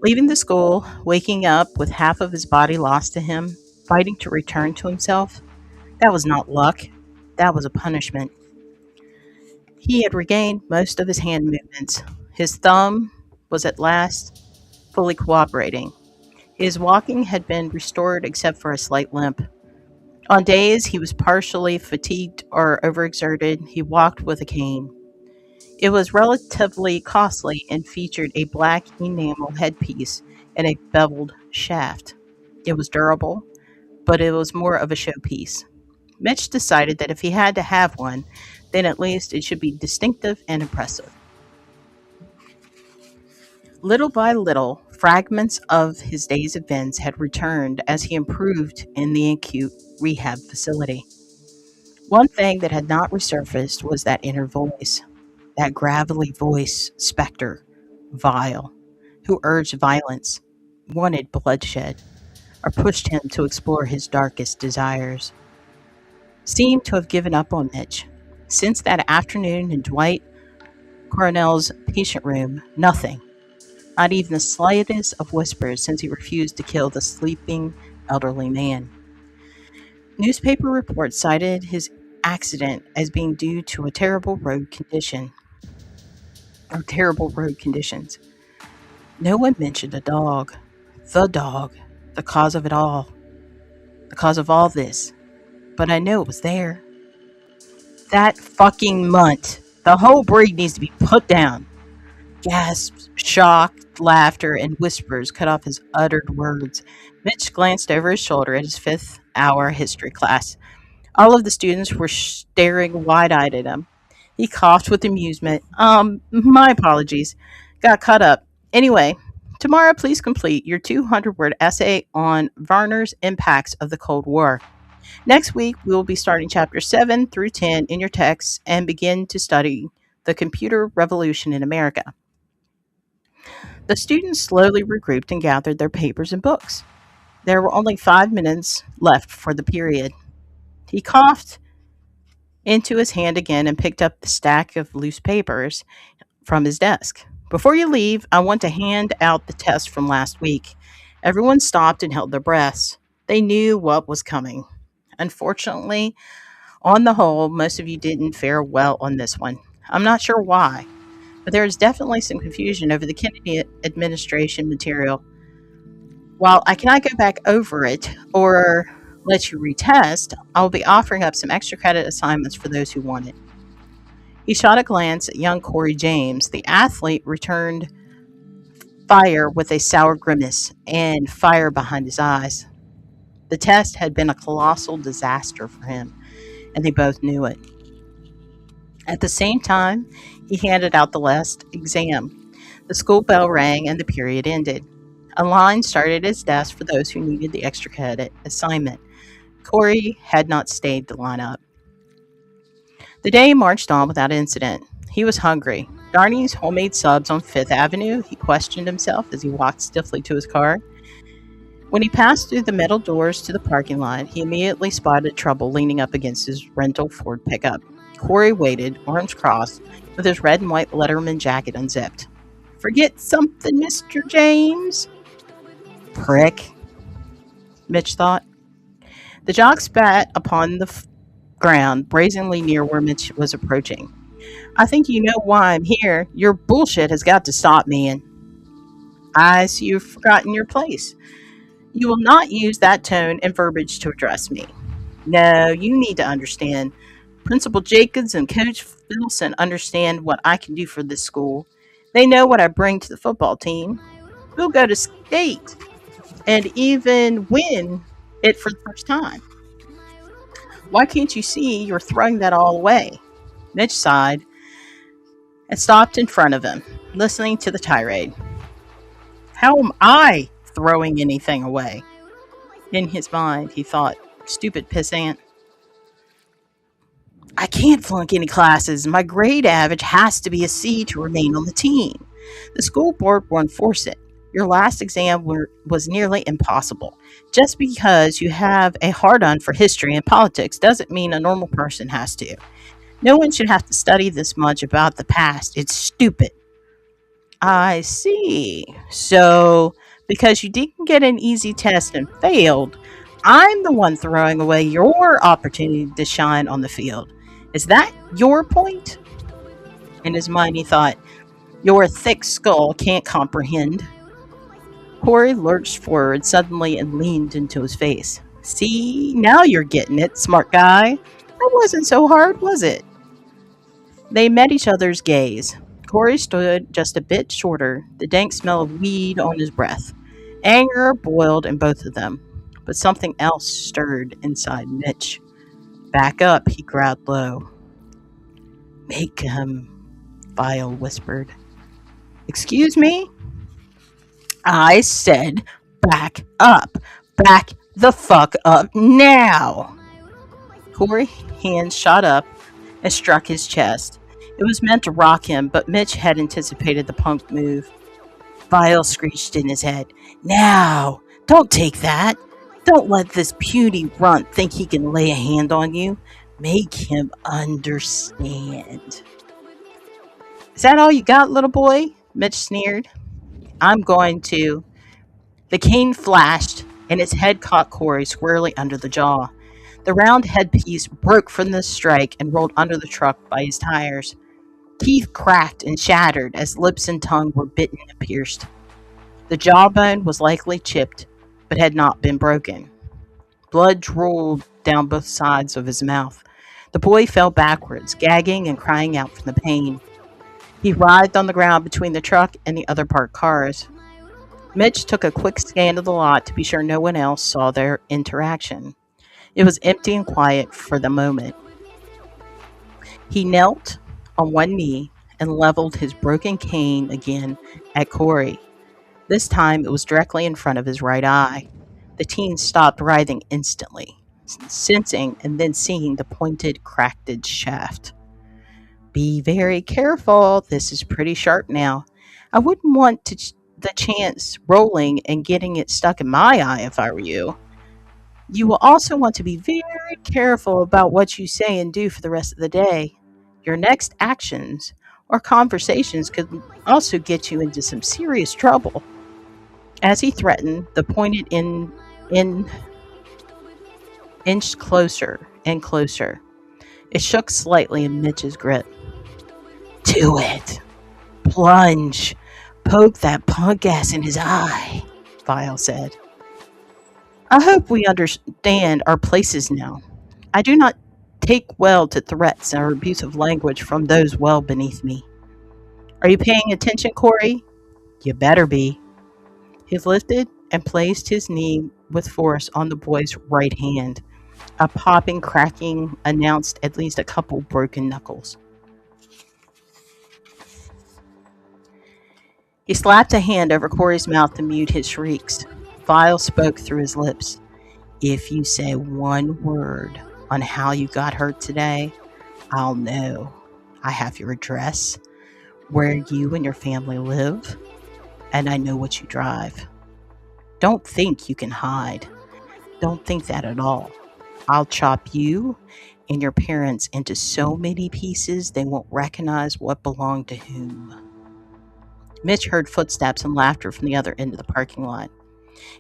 Leaving the school, waking up with half of his body lost to him, fighting to return to himself, that was not luck. That was a punishment. He had regained most of his hand movements. His thumb was at last fully cooperating. His walking had been restored except for a slight limp. On days he was partially fatigued or overexerted, he walked with a cane. It was relatively costly and featured a black enamel headpiece and a beveled shaft. It was durable, but it was more of a showpiece. Mitch decided that if he had to have one, then at least it should be distinctive and impressive. Little by little, fragments of his day's events had returned as he improved in the acute rehab facility. One thing that had not resurfaced was that inner voice, that gravelly voice specter, vile, who urged violence, wanted bloodshed, or pushed him to explore his darkest desires. Seemed to have given up on Mitch. Since that afternoon in Dwight Coronel's patient room, nothing, not even the slightest of whispers since he refused to kill the sleeping elderly man. Newspaper reports cited his accident as being due to a terrible road condition, or terrible road conditions. No one mentioned a dog, the cause of it all, the cause of all this. But I knew it was there. That fucking munt. The whole breed needs to be put down. Gasps, shock, laughter, and whispers cut off his uttered words. Mitch glanced over his shoulder at his fifth hour history class. All of the students were staring wide-eyed at him. He coughed with amusement. My apologies. Got caught up. Anyway, tomorrow please complete your 200-word essay on Varner's impacts of the Cold War. Next week, we will be starting chapters 7 through 10 in your texts and begin to study the computer revolution in America. The students slowly regrouped and gathered their papers and books. There were only 5 minutes left for the period. He coughed into his hand again and picked up the stack of loose papers from his desk. Before you leave, I want to hand out the test from last week. Everyone stopped and held their breaths. They knew what was coming. Unfortunately, on the whole, most of you didn't fare well on this one. I'm not sure why, but there is definitely some confusion over the Kennedy administration material. While I cannot go back over it or let you retest, I will be offering up some extra credit assignments for those who want it. He shot a glance at young Corey James. The athlete returned fire with a sour grimace and fire behind his eyes. The test had been a colossal disaster for him, and they both knew it. At the same time, he handed out the last exam. The school bell rang and the period ended. A line started at his desk for those who needed the extra credit assignment. Corey had not stayed to line up. The day marched on without incident. He was hungry. Darning his homemade subs on Fifth Avenue, he questioned himself as he walked stiffly to his car. When he passed through the metal doors to the parking lot, he immediately spotted trouble leaning up against his rental Ford pickup. Corey waited, arms crossed, with his red and white Letterman jacket unzipped. "Forget something, Mr. James?" "Prick," Mitch thought. The jock spat upon the ground, brazenly near where Mitch was approaching. "I think you know why I'm here. Your bullshit has got to stop, man." "I see you've forgotten your place. You will not use that tone and verbiage to address me. No, you need to understand. Principal Jacobs and Coach Fiddleson understand what I can do for this school. They know what I bring to the football team. We'll go to state and even win it for the first time. Why can't you see you're throwing that all away?" Mitch sighed and stopped in front of him, listening to the tirade. "How am I throwing anything away?" In his mind, he thought, "Stupid pissant. I can't flunk any classes. My grade average has to be a C to remain on the team. The school board will enforce it. Your last exam was nearly impossible. Just because you have a hard-on for history and politics doesn't mean a normal person has to. No one should have to study this much about the past. It's stupid." "I see. So, because you didn't get an easy test and failed, I'm the one throwing away your opportunity to shine on the field. Is that your point?" In his mind, he thought, "Your thick skull can't comprehend." Corey lurched forward suddenly and leaned into his face. "See, now you're getting it, smart guy. That wasn't so hard, was it?" They met each other's gaze. Corey stood just a bit shorter, the dank smell of weed on his breath. Anger boiled in both of them, but something else stirred inside Mitch. "Back up," he growled low. "Make him," Vile whispered. "Excuse me?" "I said back up. Back the fuck up now." Corey's hand shot up and struck his chest. It was meant to rock him, but Mitch had anticipated the punk move. Vile screeched in his head, "Now! Don't take that! Don't let this puny runt think he can lay a hand on you. Make him understand." "Is that all you got, little boy?" Mitch sneered. "I'm going to." The cane flashed, and its head caught Corey squarely under the jaw. The round headpiece broke from the strike and rolled under the truck by his tires. Teeth cracked and shattered as lips and tongue were bitten and pierced. The jawbone was likely chipped, but had not been broken. Blood drooled down both sides of his mouth. The boy fell backwards, gagging and crying out from the pain. He writhed on the ground between the truck and the other parked cars. Mitch took a quick scan of the lot to be sure no one else saw their interaction. It was empty and quiet for the moment. He knelt on one knee and leveled his broken cane again at Corey. This time it was directly in front of his right eye. The teen stopped writhing instantly, sensing and then seeing the pointed, cracked shaft. "Be very careful. This is pretty sharp now. I wouldn't want the chance rolling and getting it stuck in my eye if I were you. You will also want to be very careful about what you say and do for the rest of the day. Your next actions or conversations could also get you into some serious trouble." As he threatened, the pointed inched closer and closer. It shook slightly in Mitch's grip. "Do it. Plunge. Poke that punk ass in his eye," Vile said. I hope we understand our places now. I do not take well to threats or abusive language from those well beneath me. Are you paying attention, Corey? You better be. He lifted and placed his knee with force on the boy's right hand. A popping, cracking announced at least a couple broken knuckles. He slapped a hand over Corey's mouth to mute his shrieks. Vile spoke through his lips. If you say one word on how you got hurt today, I'll know. I have your address, where you and your family live, and I know what you drive. Don't think you can hide. Don't think that at all. I'll chop you and your parents into so many pieces they won't recognize what belonged to whom. Mitch heard footsteps and laughter from the other end of the parking lot.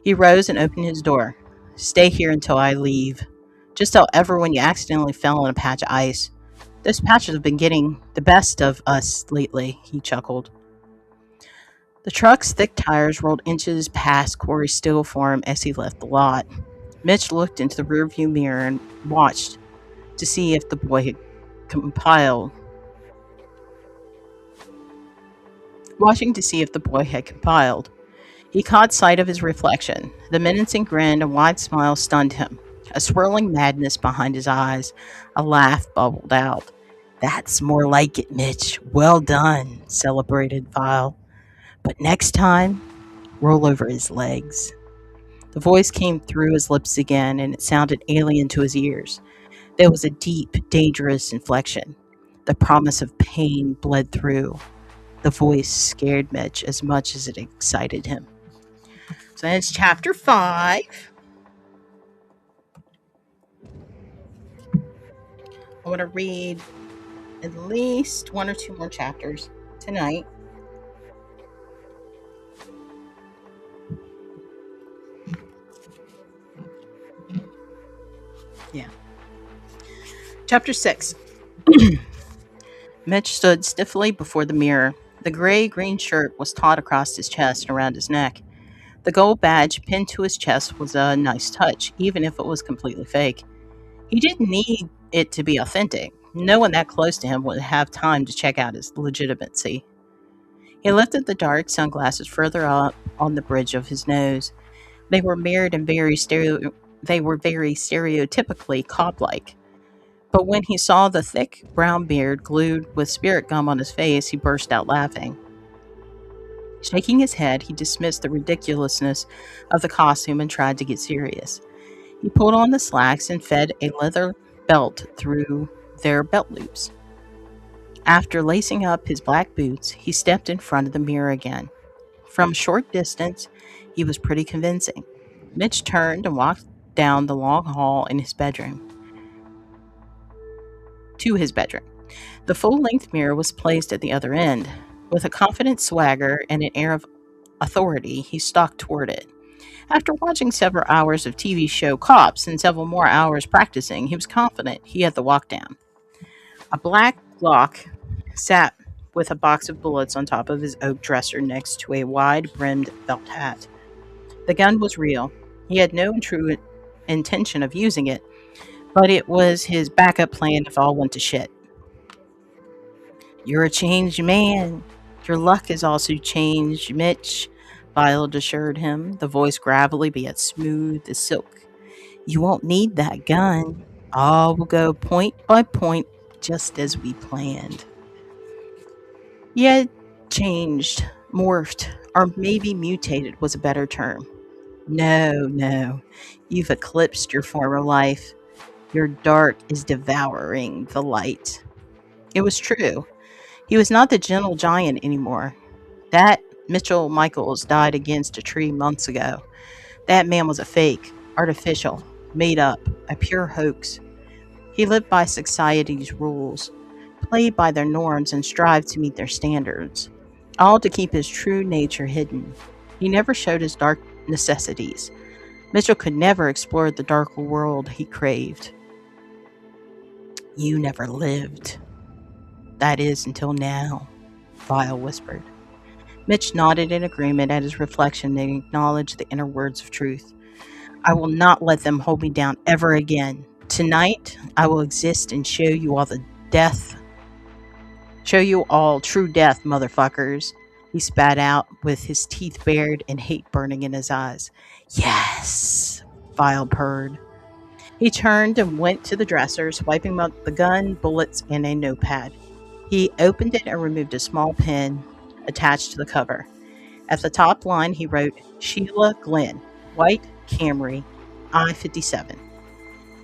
He rose and opened his door. Stay here until I leave. Just tell everyone you accidentally fell on a patch of ice. Those patches have been getting the best of us lately, he chuckled. The truck's thick tires rolled inches past Corey's still form as he left the lot. Mitch looked into the rearview mirror and watched to see if the boy had compiled. He caught sight of his reflection. The menacing grin and wide smile stunned him. A swirling madness behind his eyes. A laugh bubbled out. That's more like it, Mitch. Well done, celebrated Vile. But next time, roll over his legs. The voice came through his lips again, and it sounded alien to his ears. There was a deep, dangerous inflection. The promise of pain bled through. The voice scared Mitch as much as it excited him. So that's chapter 5. I want to read at least 1 or 2 more chapters tonight. Yeah. Chapter 6. Mitch stood stiffly before the mirror. The gray-green shirt was taut across his chest and around his neck. The gold badge pinned to his chest was a nice touch, even if it was completely fake. He didn't need it to be authentic. No one that close to him would have time to check out his legitimacy. He lifted the dark sunglasses further up on the bridge of his nose. They were mirrored and very stereotypically cop-like. But when he saw the thick brown beard glued with spirit gum on his face, he burst out laughing. Shaking his head, he dismissed the ridiculousness of the costume and tried to get serious. He pulled on the slacks and fed a leather belt through their belt loops. After lacing up his black boots, he stepped in front of the mirror again. From a short distance, he was pretty convincing. Mitch turned and walked down the long hall to his bedroom. The full-length mirror was placed at the other end. With a confident swagger and an air of authority, he stalked toward it. After watching several hours of TV show Cops and several more hours practicing, he was confident he had the walk down. A black Glock sat with a box of bullets on top of his oak dresser next to a wide-brimmed felt hat. The gun was real. He had no true intention of using it, but it was his backup plan if all went to shit. You're a changed man. Your luck has also changed, Mitch, Violet assured him, the voice gravelly but yet smooth as silk. You won't need that gun. All will go point by point, just as we planned. You had changed, morphed, or maybe mutated was a better term. No. You've eclipsed your former life. Your dark is devouring the light. It was true. He was not the gentle giant anymore. That Mitchell Michaels died against a tree months ago. That man was a fake, artificial, made up, a pure hoax. He lived by society's rules, played by their norms and strived to meet their standards, all to keep his true nature hidden. He never showed his dark necessities. Mitchell could never explore the darker world he craved. You never lived. That is, until now, Vile whispered. Mitch nodded in agreement at his reflection and acknowledged the inner words of truth. I will not let them hold me down ever again. Tonight, I will exist and show you all true death, motherfuckers. He spat out with his teeth bared and hate burning in his eyes. Yes, Vile purred. He turned and went to the dresser, swiping out the gun, bullets, and a notepad. He opened it and removed a small pen attached to the cover. At the top line, he wrote, Sheila Glenn, White Camry, I-57.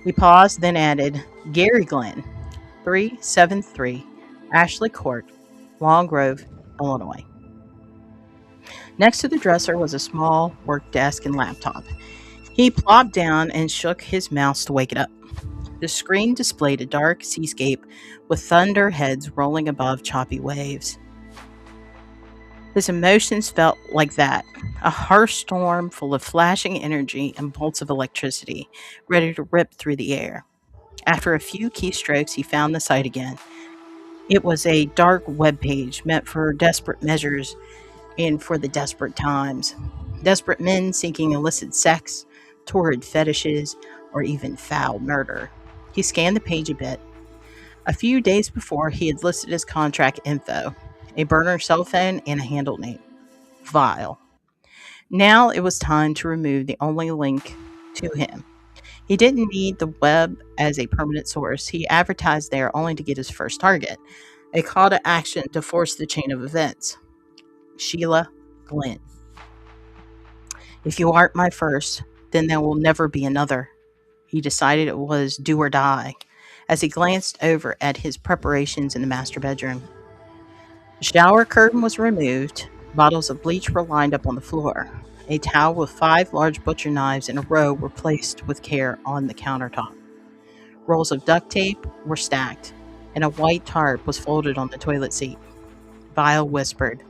He paused, then added, Gary Glenn, 373 Ashley Court, Long Grove, Illinois. Next to the dresser was a small work desk and laptop. He plopped down and shook his mouse to wake it up. The screen displayed a dark seascape with thunderheads rolling above choppy waves. His emotions felt like that, a harsh storm full of flashing energy and bolts of electricity, ready to rip through the air. After a few keystrokes, he found the site again. It was a dark web page meant for desperate measures and for the desperate times. Desperate men seeking illicit sex, torrid fetishes, or even foul murder. He scanned the page a bit. A few days before, he had listed his contract info, a burner cell phone, and a handle name. Vile. Now it was time to remove the only link to him. He didn't need the web as a permanent source. He advertised there only to get his first target, a call to action to force the chain of events. Sheila Glenn. If you aren't my first, then there will never be another. He decided it was do or die as he glanced over at his preparations in the master bedroom. The shower curtain was removed. Bottles of bleach were lined up on the floor. A towel with 5 large butcher knives in a row were placed with care on the countertop. Rolls of duct tape were stacked, and a white tarp was folded on the toilet seat. Vile whispered,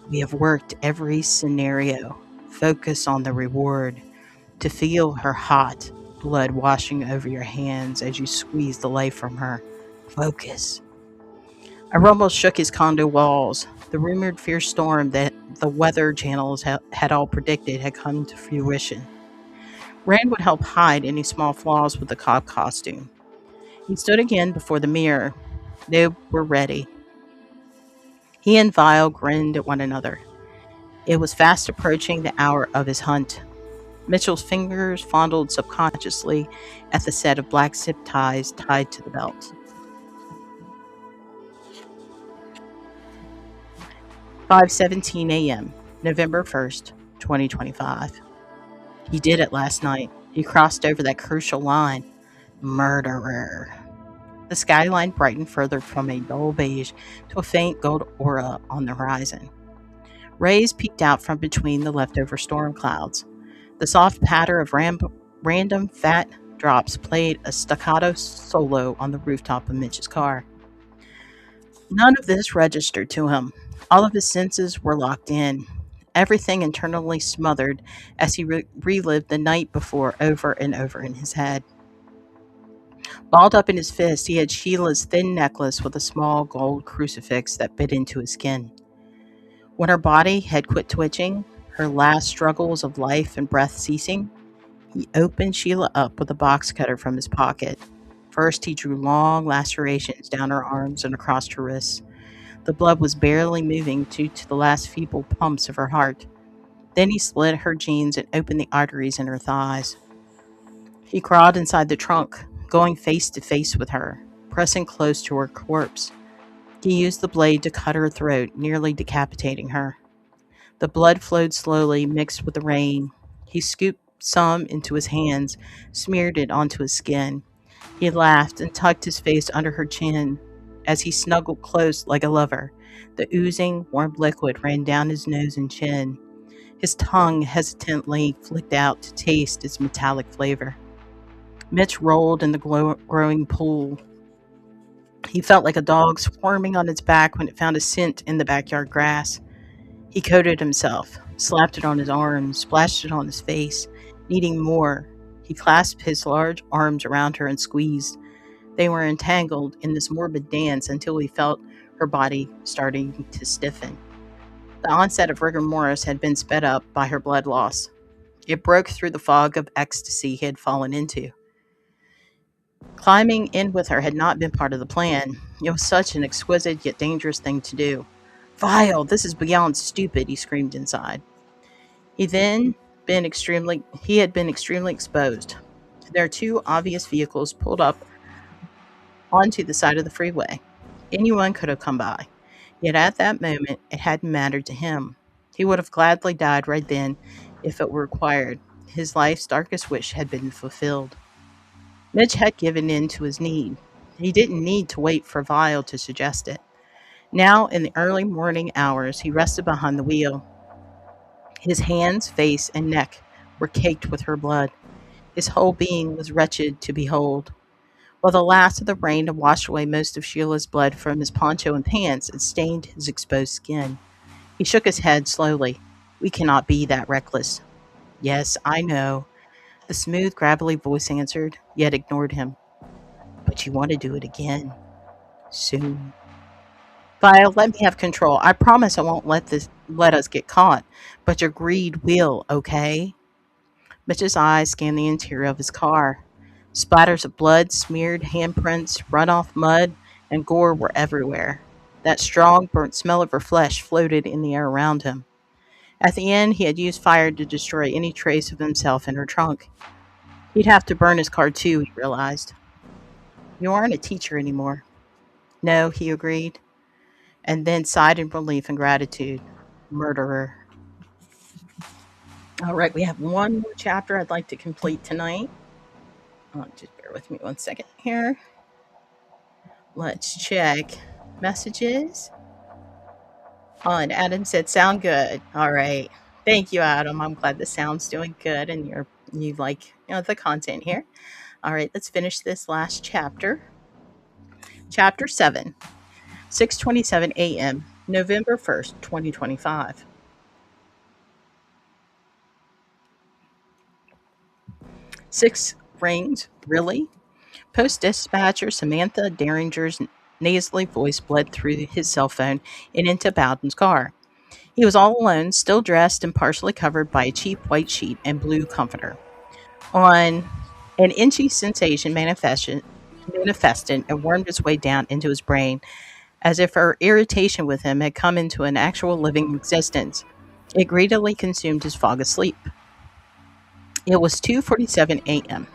We have worked every scenario. Focus on the reward. To feel her hot blood washing over your hands as you squeeze the life from her. Focus. A rumble shook his condo walls. The rumored fierce storm that the weather channels had all predicted had come to fruition. Rand would help hide any small flaws with the cop costume. He stood again before the mirror. They were ready. He and Vile grinned at one another. It was fast approaching the hour of his hunt. Mitchell's fingers fondled subconsciously at the set of black zip ties tied to the belt. 5:17 a.m., November 1st, 2025. He did it last night. He crossed over that crucial line. Murderer. The skyline brightened further from a dull beige to a faint gold aura on the horizon. Rays peeked out from between the leftover storm clouds. The soft patter of random fat drops played a staccato solo on the rooftop of Mitch's car. None of this registered to him. All of his senses were locked in, everything internally smothered as he relived the night before over and over in his head. Balled up in his fist, he had Sheila's thin necklace with a small gold crucifix that bit into his skin. When her body had quit twitching, her last struggles of life and breath ceasing, he opened Sheila up with a box cutter from his pocket. First, he drew long lacerations down her arms and across her wrists. The blood was barely moving due to the last feeble pumps of her heart. Then he slit her jeans and opened the arteries in her thighs. He crawled inside the trunk, going face to face with her, pressing close to her corpse. He used the blade to cut her throat, nearly decapitating her. The blood flowed slowly, mixed with the rain. He scooped some into his hands, smeared it onto his skin. He laughed and tucked his face under her chin as he snuggled close like a lover. The oozing, warm liquid ran down his nose and chin. His tongue hesitantly flicked out to taste its metallic flavor. Mitch rolled in the growing pool. He felt like a dog squirming on its back when it found a scent in the backyard grass. He coated himself, slapped it on his arms, splashed it on his face, needing more. He clasped his large arms around her and squeezed. They were entangled in this morbid dance until he felt her body starting to stiffen. The onset of rigor mortis had been sped up by her blood loss. It broke through the fog of ecstasy he had fallen into. Climbing in with her had not been part of the plan. It was such an exquisite yet dangerous thing to do. Vile, this is beyond stupid, he screamed inside. He had been extremely exposed. There are two obvious vehicles pulled up onto the side of the freeway. Anyone could have come by. Yet at that moment, it hadn't mattered to him. He would have gladly died right then if it were required. His life's darkest wish had been fulfilled. Mitch had given in to his need. He didn't need to wait for Vile to suggest it. Now, in the early morning hours, he rested behind the wheel. His hands, face, and neck were caked with her blood. His whole being was wretched to behold. While the last of the rain had washed away most of Sheila's blood from his poncho and pants, it stained his exposed skin. He shook his head slowly. We cannot be that reckless. Yes, I know. The smooth, gravelly voice answered, yet ignored him. But you want to do it again. Soon. Vile, let me have control. I promise I won't let us get caught. But your greed will, okay? Mitch's eyes scanned the interior of his car. Splatters of blood, smeared handprints, runoff mud, and gore were everywhere. That strong, burnt smell of her flesh floated in the air around him. At the end, he had used fire to destroy any trace of himself in her trunk. He'd have to burn his car too, he realized. You aren't a teacher anymore. No, he agreed, and then sighed in relief and gratitude. Murderer. All right, we have one more chapter I'd like to complete tonight. Just bear with me one second here. Let's check messages. And Adam said, "Sound good." All right, thank you, Adam. I'm glad the sound's doing good, and you like the content here. All right, let's finish this last chapter. Chapter 7, 6:27 a.m., November 1st, 2025. Six rings, really? Post dispatcher Samantha Derringer's nasally voice bled through his cell phone and into Bowden's car. He was all alone, still dressed and partially covered by a cheap white sheet and blue comforter. On an inchy sensation manifested and wormed its way down into his brain, as if her irritation with him had come into an actual living existence. It greedily consumed his fog of sleep. It was 2:47 a.m.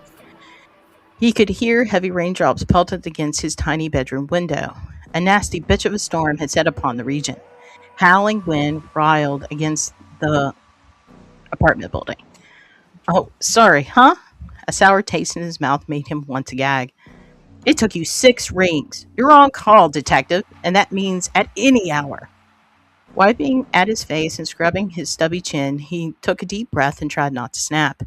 He could hear heavy raindrops pelted against his tiny bedroom window. A nasty bitch of a storm had set upon the region. Howling wind riled against the apartment building. Oh, sorry, huh? A sour taste in his mouth made him want to gag. It took you 6 rings. You're on call, detective, and that means at any hour. Wiping at his face and scrubbing his stubby chin, he took a deep breath and tried not to snap.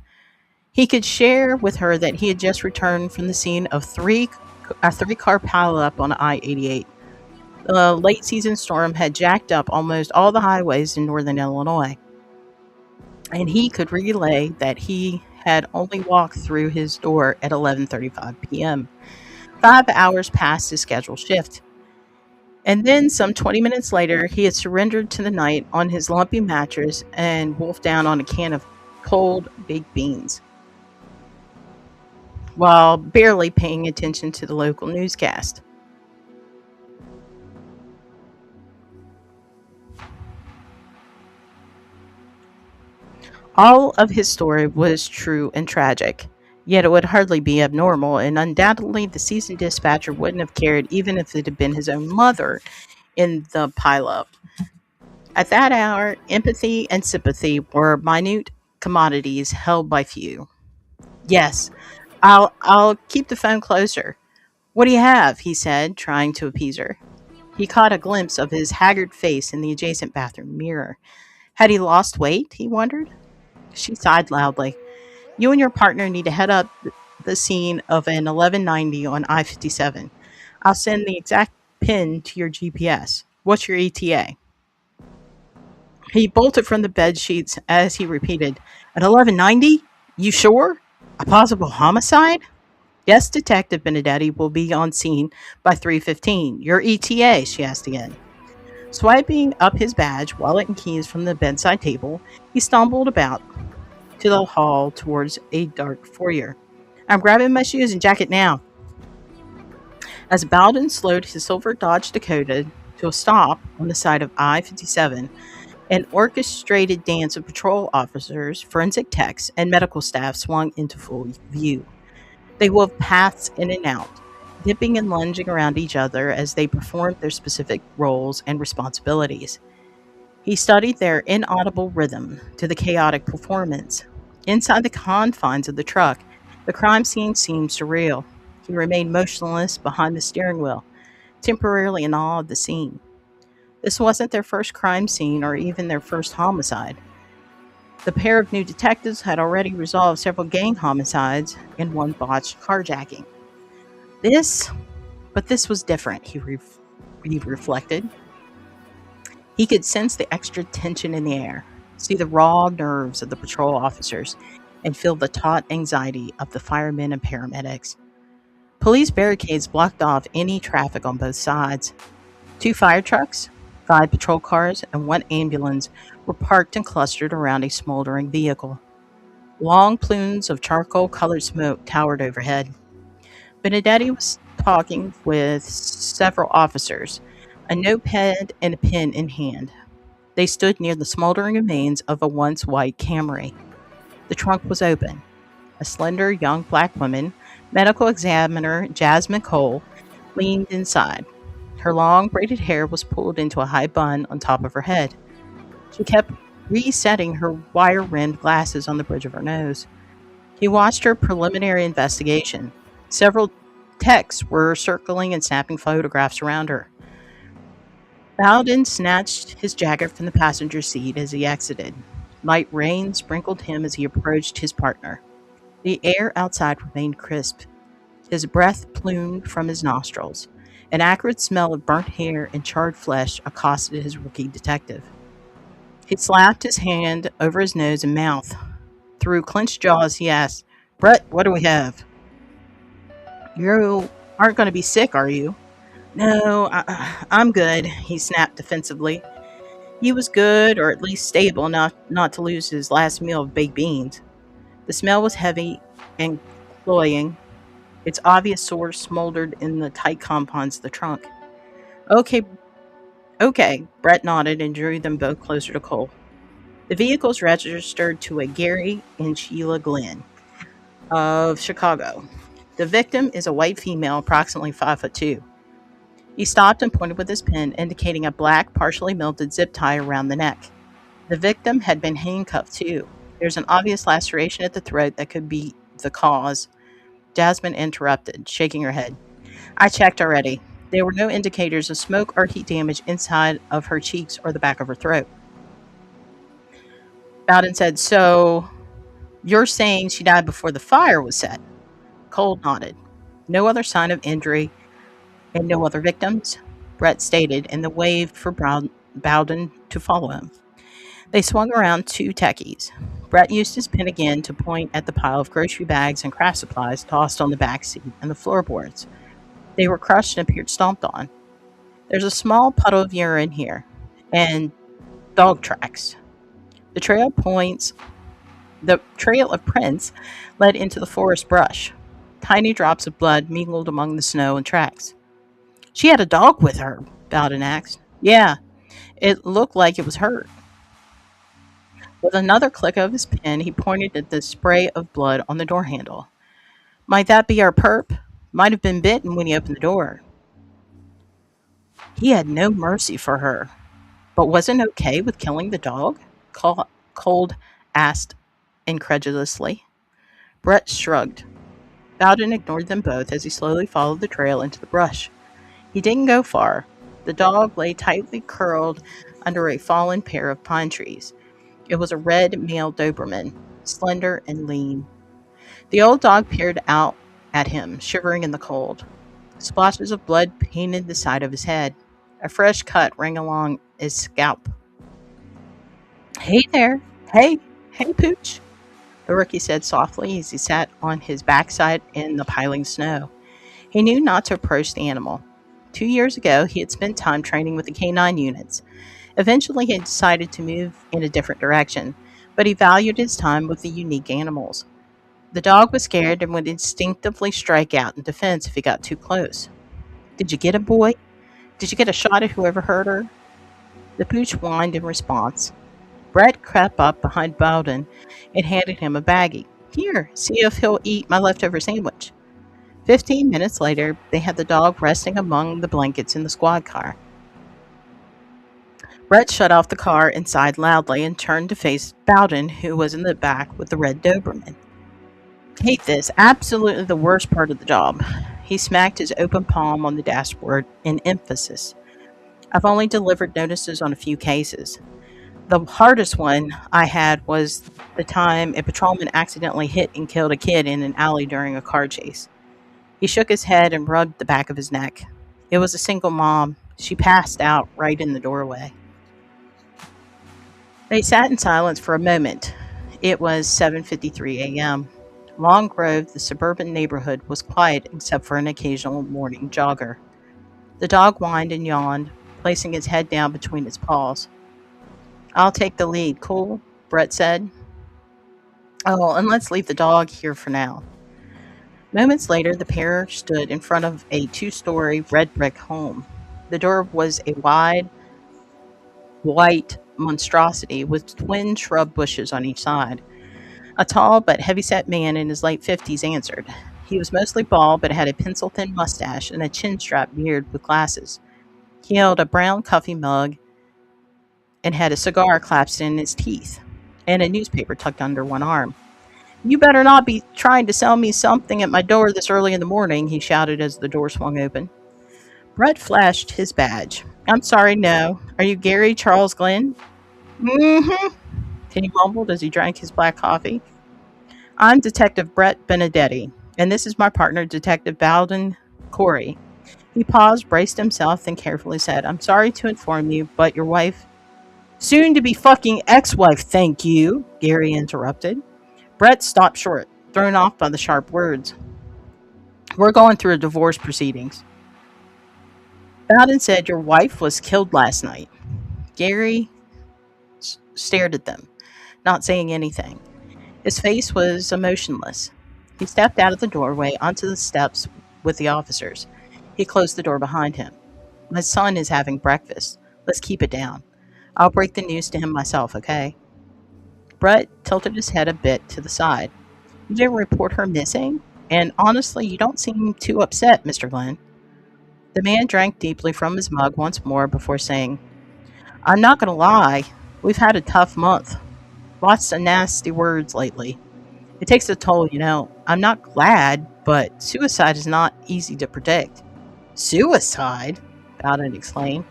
He could share with her that he had just returned from the scene of a three-car pileup on I-88. The late-season storm had jacked up almost all the highways in northern Illinois, and he could relay that he had only walked through his door at 11:35 p.m., 5 hours past his scheduled shift. And then, some 20 minutes later, he had surrendered to the night on his lumpy mattress and wolfed down on a can of cold baked beans, while barely paying attention to the local newscast. All of his story was true and tragic, yet it would hardly be abnormal, and undoubtedly the seasoned dispatcher wouldn't have cared even if it had been his own mother in the pileup. At that hour, empathy and sympathy were minute commodities held by few. Yes, I'll keep the phone closer. What do you have? He said, trying to appease her. He caught a glimpse of his haggard face in the adjacent bathroom mirror. Had he lost weight? He wondered. She sighed loudly. You and your partner need to head up the scene of an 1190 on I-57. I'll send the exact pin to your GPS. What's your ETA? He bolted from the bed sheets as he repeated, At 1190? You sure? A possible homicide? Yes, Detective Benedetti will be on scene by 3:15. Your ETA, she asked again. Swiping up his badge, wallet, and keys from the bedside table, he stumbled about to the hall towards a dark foyer. I'm grabbing my shoes and jacket now. As Bowden slowed his silver Dodge Dakota to a stop on the side of I-57, an orchestrated dance of patrol officers, forensic techs, and medical staff swung into full view. They wove paths in and out, dipping and lunging around each other as they performed their specific roles and responsibilities. He studied their inaudible rhythm to the chaotic performance. Inside the confines of the truck, the crime scene seemed surreal. He remained motionless behind the steering wheel, temporarily in awe of the scene. This wasn't their first crime scene or even their first homicide. The pair of new detectives had already resolved several gang homicides and one botched carjacking. This was different, he reflected. He could sense the extra tension in the air, see the raw nerves of the patrol officers, and feel the taut anxiety of the firemen and paramedics. Police barricades blocked off any traffic on both sides. 2 fire trucks, 5 patrol cars, and 1 ambulance were parked and clustered around a smoldering vehicle. Long plumes of charcoal-colored smoke towered overhead. Benedetti was talking with several officers, a notepad and a pen in hand. They stood near the smoldering remains of a once white Camry. The trunk was open. A slender young black woman, medical examiner Jasmine Cole, leaned inside. Her long braided hair was pulled into a high bun on top of her head. She kept resetting her wire-rimmed glasses on the bridge of her nose. He watched her preliminary investigation. Several techs were circling and snapping photographs around her. Bowden snatched his jacket from the passenger seat as he exited. Light rain sprinkled him as he approached his partner. The air outside remained crisp. His breath plumed from his nostrils. An acrid smell of burnt hair and charred flesh accosted his rookie detective. He slapped his hand over his nose and mouth. Through clenched jaws, he asked, "Brett, what do we have?" "You aren't going to be sick, are you?" "No, I'm good," he snapped defensively. He was good, or at least stable enough not to lose his last meal of baked beans. The smell was heavy and cloying. Its obvious source smoldered in the tight confines of the trunk. Okay, Brett nodded and drew them both closer to Cole. The vehicles registered to a Gary and Sheila Glenn of Chicago. The victim is a white female, approximately 5'2". He stopped and pointed with his pen, indicating a black, partially melted zip tie around the neck. The victim had been handcuffed too. There's an obvious laceration at the throat that could be the cause. Jasmine interrupted, shaking her head. "I checked already. There were no indicators of smoke or heat damage inside of her cheeks or the back of her throat." Bowden said, "So, you're saying she died before the fire was set?" Cole nodded. "No other sign of injury and no other victims?" Brett stated, and then waved for Bowden to follow him. They swung around 2 techies. Brett used his pen again to point at the pile of grocery bags and craft supplies tossed on the back seat and the floorboards. They were crushed and appeared stomped on. "There's a small puddle of urine here, and dog tracks. The trail of prints led into the forest brush. Tiny drops of blood mingled among the snow and tracks." "She had a dog with her," Bowden asked. "Yeah, it looked like it was hurt." With another click of his pen, he pointed at the spray of blood on the door handle. "Might that be our perp? Might have been bitten when he opened the door." He had no mercy for her, but wasn't okay with killing the dog? Cold asked incredulously. Brett shrugged. Bowden ignored them both as he slowly followed the trail into the brush. He didn't go far. The dog lay tightly curled under a fallen pair of pine trees. It was a red male Doberman, slender and lean. The old dog peered out at him, shivering in the cold. Splashes of blood painted the side of his head. A fresh cut ran along his scalp. "Hey there. Hey, Pooch," the rookie said softly as he sat on his backside in the piling snow. He knew not to approach the animal. 2 years ago, he had spent time training with the K-9 units. Eventually, he had decided to move in a different direction, but he valued his time with the unique animals. The dog was scared and would instinctively strike out in defense if he got too close. Did you get him, boy? Did you get a shot at whoever hurt her? The pooch whined in response. Brett crept up behind Bowden and handed him a baggie. Here, see if he'll eat my leftover sandwich. 15 minutes later, they had the dog resting among the blankets in the squad car. Brett shut off the car and sighed loudly and turned to face Bowden, who was in the back with the red Doberman. Hate this. Absolutely the worst part of the job. He smacked his open palm on the dashboard in emphasis. I've only delivered notices on a few cases. The hardest one I had was the time a patrolman accidentally hit and killed a kid in an alley during a car chase. He shook his head and rubbed the back of his neck. It was a single mom. She passed out right in the doorway. They sat in silence for a moment. It was 7:53 a.m. Long Grove, the suburban neighborhood, was quiet except for an occasional morning jogger. The dog whined and yawned, placing his head down between its paws. I'll take the lead, cool? Brett said. Oh, and let's leave the dog here for now. Moments later, the pair stood in front of a 2-story red brick home. The door was a wide, white monstrosity with twin shrub bushes on each side. A tall but heavyset man in his late 50s answered. He was mostly bald but had a pencil-thin mustache and a chin-strap beard with glasses. He held a brown coffee mug and had a cigar clasped in his teeth and a newspaper tucked under one arm. You better not be trying to sell me something at my door this early in the morning, he shouted as the door swung open. Brett flashed his badge. I'm sorry, no. Are you Gary Charles Glenn? Mm-hmm, he mumbled as he drank his black coffee. I'm Detective Brett Benedetti, and this is my partner, Detective Bowden Corey. He paused, braced himself, then carefully said, I'm sorry to inform you, but your wife... Soon to be fucking ex-wife, thank you, Gary interrupted. Brett stopped short, thrown off by the sharp words. We're going through a divorce proceedings. Bowden said your wife was killed last night. Gary stared at them, not saying anything. His face was emotionless. He stepped out of the doorway onto the steps with the officers. He closed the door behind him. My son is having breakfast. Let's keep it down. I'll break the news to him myself, okay? Brett tilted his head a bit to the side. You didn't report her missing? And honestly, you don't seem too upset, Mr. Glenn. The man drank deeply from his mug once more before saying, I'm not going to lie. We've had a tough month. Lots of nasty words lately. It takes a toll, you know. I'm not glad, but suicide is not easy to predict. Suicide? Bowden exclaimed.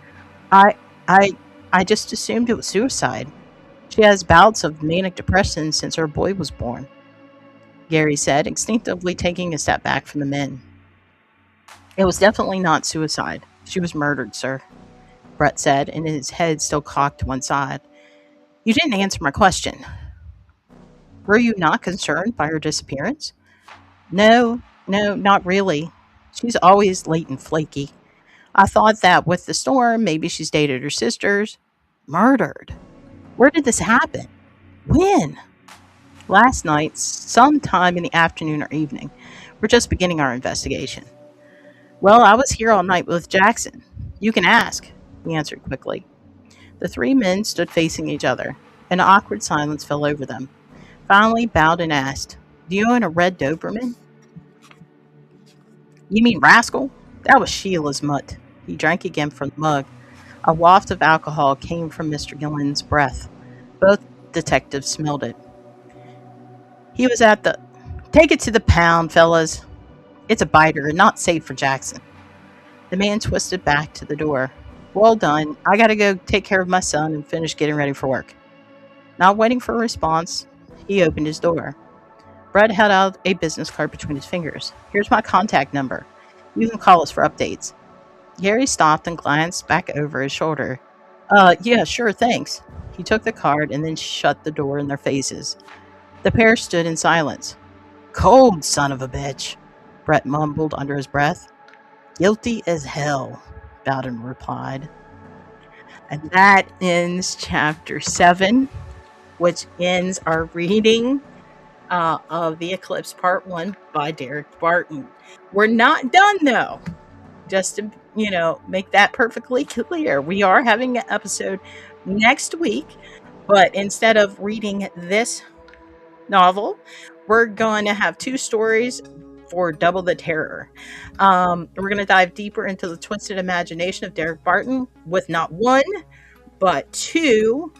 I just assumed it was suicide. She has bouts of manic depression since her boy was born, Gary said, instinctively taking a step back from the men. It was definitely not suicide. She was murdered, sir, Brett said, and his head still cocked to one side. You didn't answer my question. Were you not concerned by her disappearance? No, not really. She's always late and flaky. I thought that with the storm, maybe she's dated her sisters. Murdered. Where did this happen? When? Last night, sometime in the afternoon or evening. We're just beginning our investigation. Well, I was here all night with Jackson. You can ask, he answered quickly. The three men stood facing each other. An awkward silence fell over them. Finally, Bowden asked, Do you own a red Doberman? You mean Rascal? That was Sheila's mutt. He drank again from the mug. A waft of alcohol came from Mr. Gillen's breath. Both detectives smelled it. He was at the... Take it to the pound, fellas. It's a biter and not safe for Jackson. The man twisted back to the door. Well done. I gotta go take care of my son and finish getting ready for work. Not waiting for a response, he opened his door. Brett held out a business card between his fingers. Here's my contact number. You can call us for updates. Gary stopped and glanced back over his shoulder. Yeah, sure, thanks. He took the card and then shut the door in their faces. The pair stood in silence. Cold son of a bitch, Brett mumbled under his breath. Guilty as hell, Bowden replied. And that ends chapter 7 which ends our reading of The Eclipse Part 1 by Derek Barton. We're not done though. Just to, make that perfectly clear. We are having an episode next week, but instead of reading this novel, we're going to have two stories for double the terror. We're going to dive deeper into the twisted imagination of Derek Barton with not one, but two.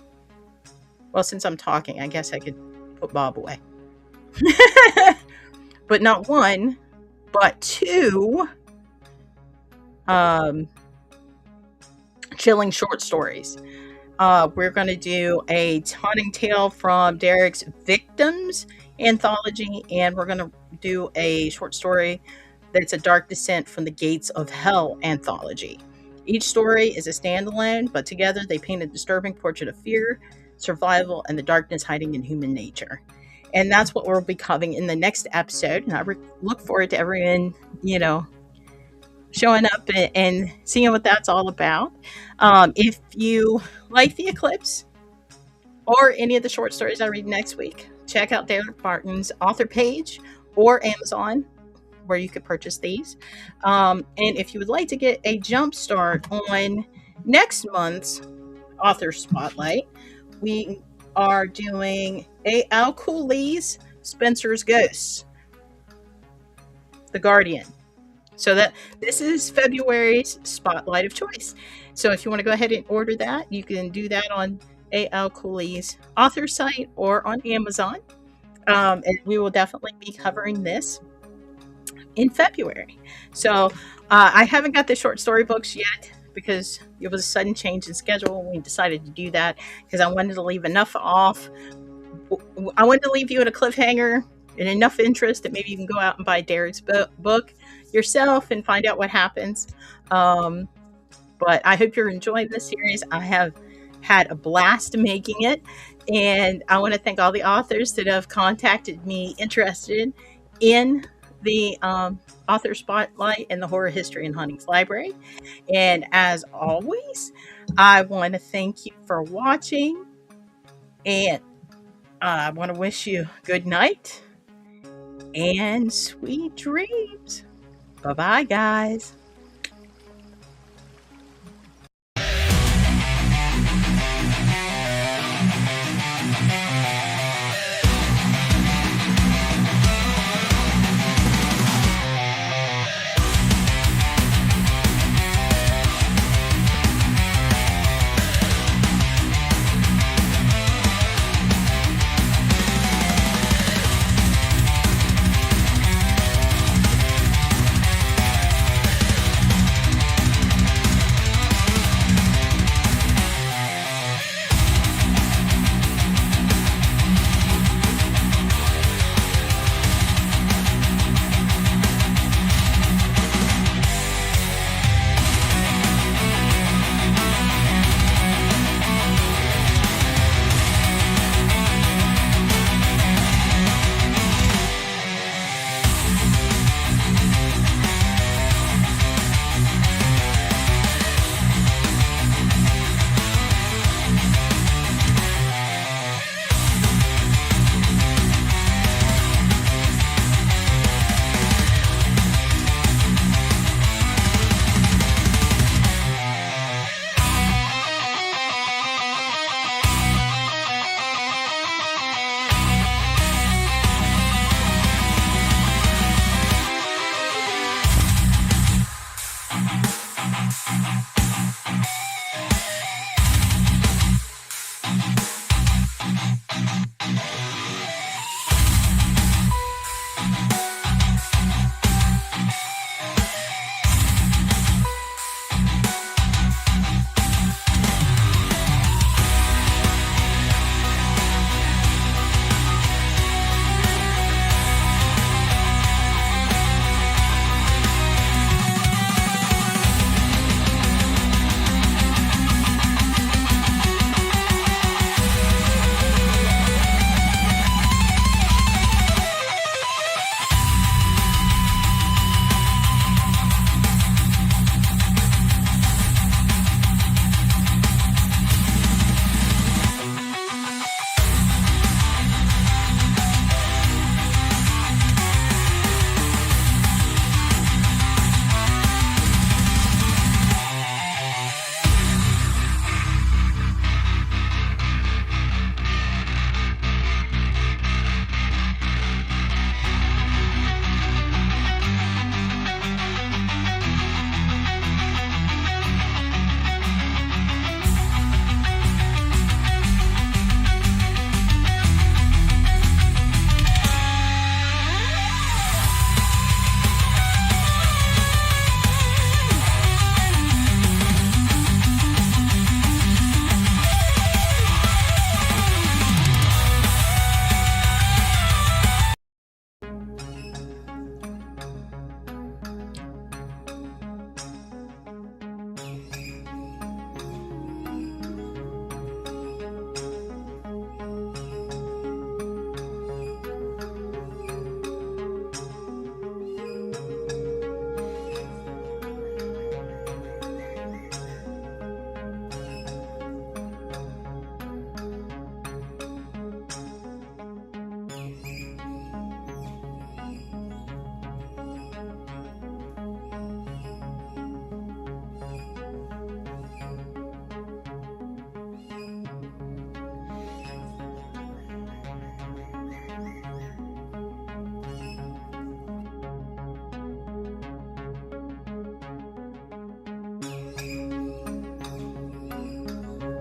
Well, since I'm talking, I guess I could put Bob away. But not one, but two chilling short stories. We're going to do a haunting tale from Derek's Victims anthology, and we're going to do a short story that's a dark descent from the gates of hell anthology. Each story is a standalone, but together they paint a disturbing portrait of fear, survival, and the darkness hiding in human nature. And that's what we'll be covering in the next episode. And I look forward to everyone, showing up and seeing what that's all about. If you like The Eclipse or any of the short stories I read next week, check out Derek Barton's author page or Amazon, where you could purchase these. And if you would like to get a jump start on next month's author spotlight, we are doing A.L. Cooley's Spencer's Ghosts, The Guardian. So that this is February's spotlight of choice. So if you want to go ahead and order that, you can do that on A.L. Cooley's author site or on Amazon. And we will definitely be covering this in February. So I haven't got the short story books yet because it was a sudden change in schedule when we decided to do that, because I wanted to leave enough off. I wanted to leave you at a cliffhanger and enough interest that maybe you can go out and buy Derek's book yourself and find out what happens. But I hope you're enjoying this series. I have had a blast making it, and I want to thank all the authors that have contacted me interested in the author spotlight and the horror history and Hauntings Library. And as always, I want to thank you for watching, and I want to wish you good night and sweet dreams. Bye-bye, guys.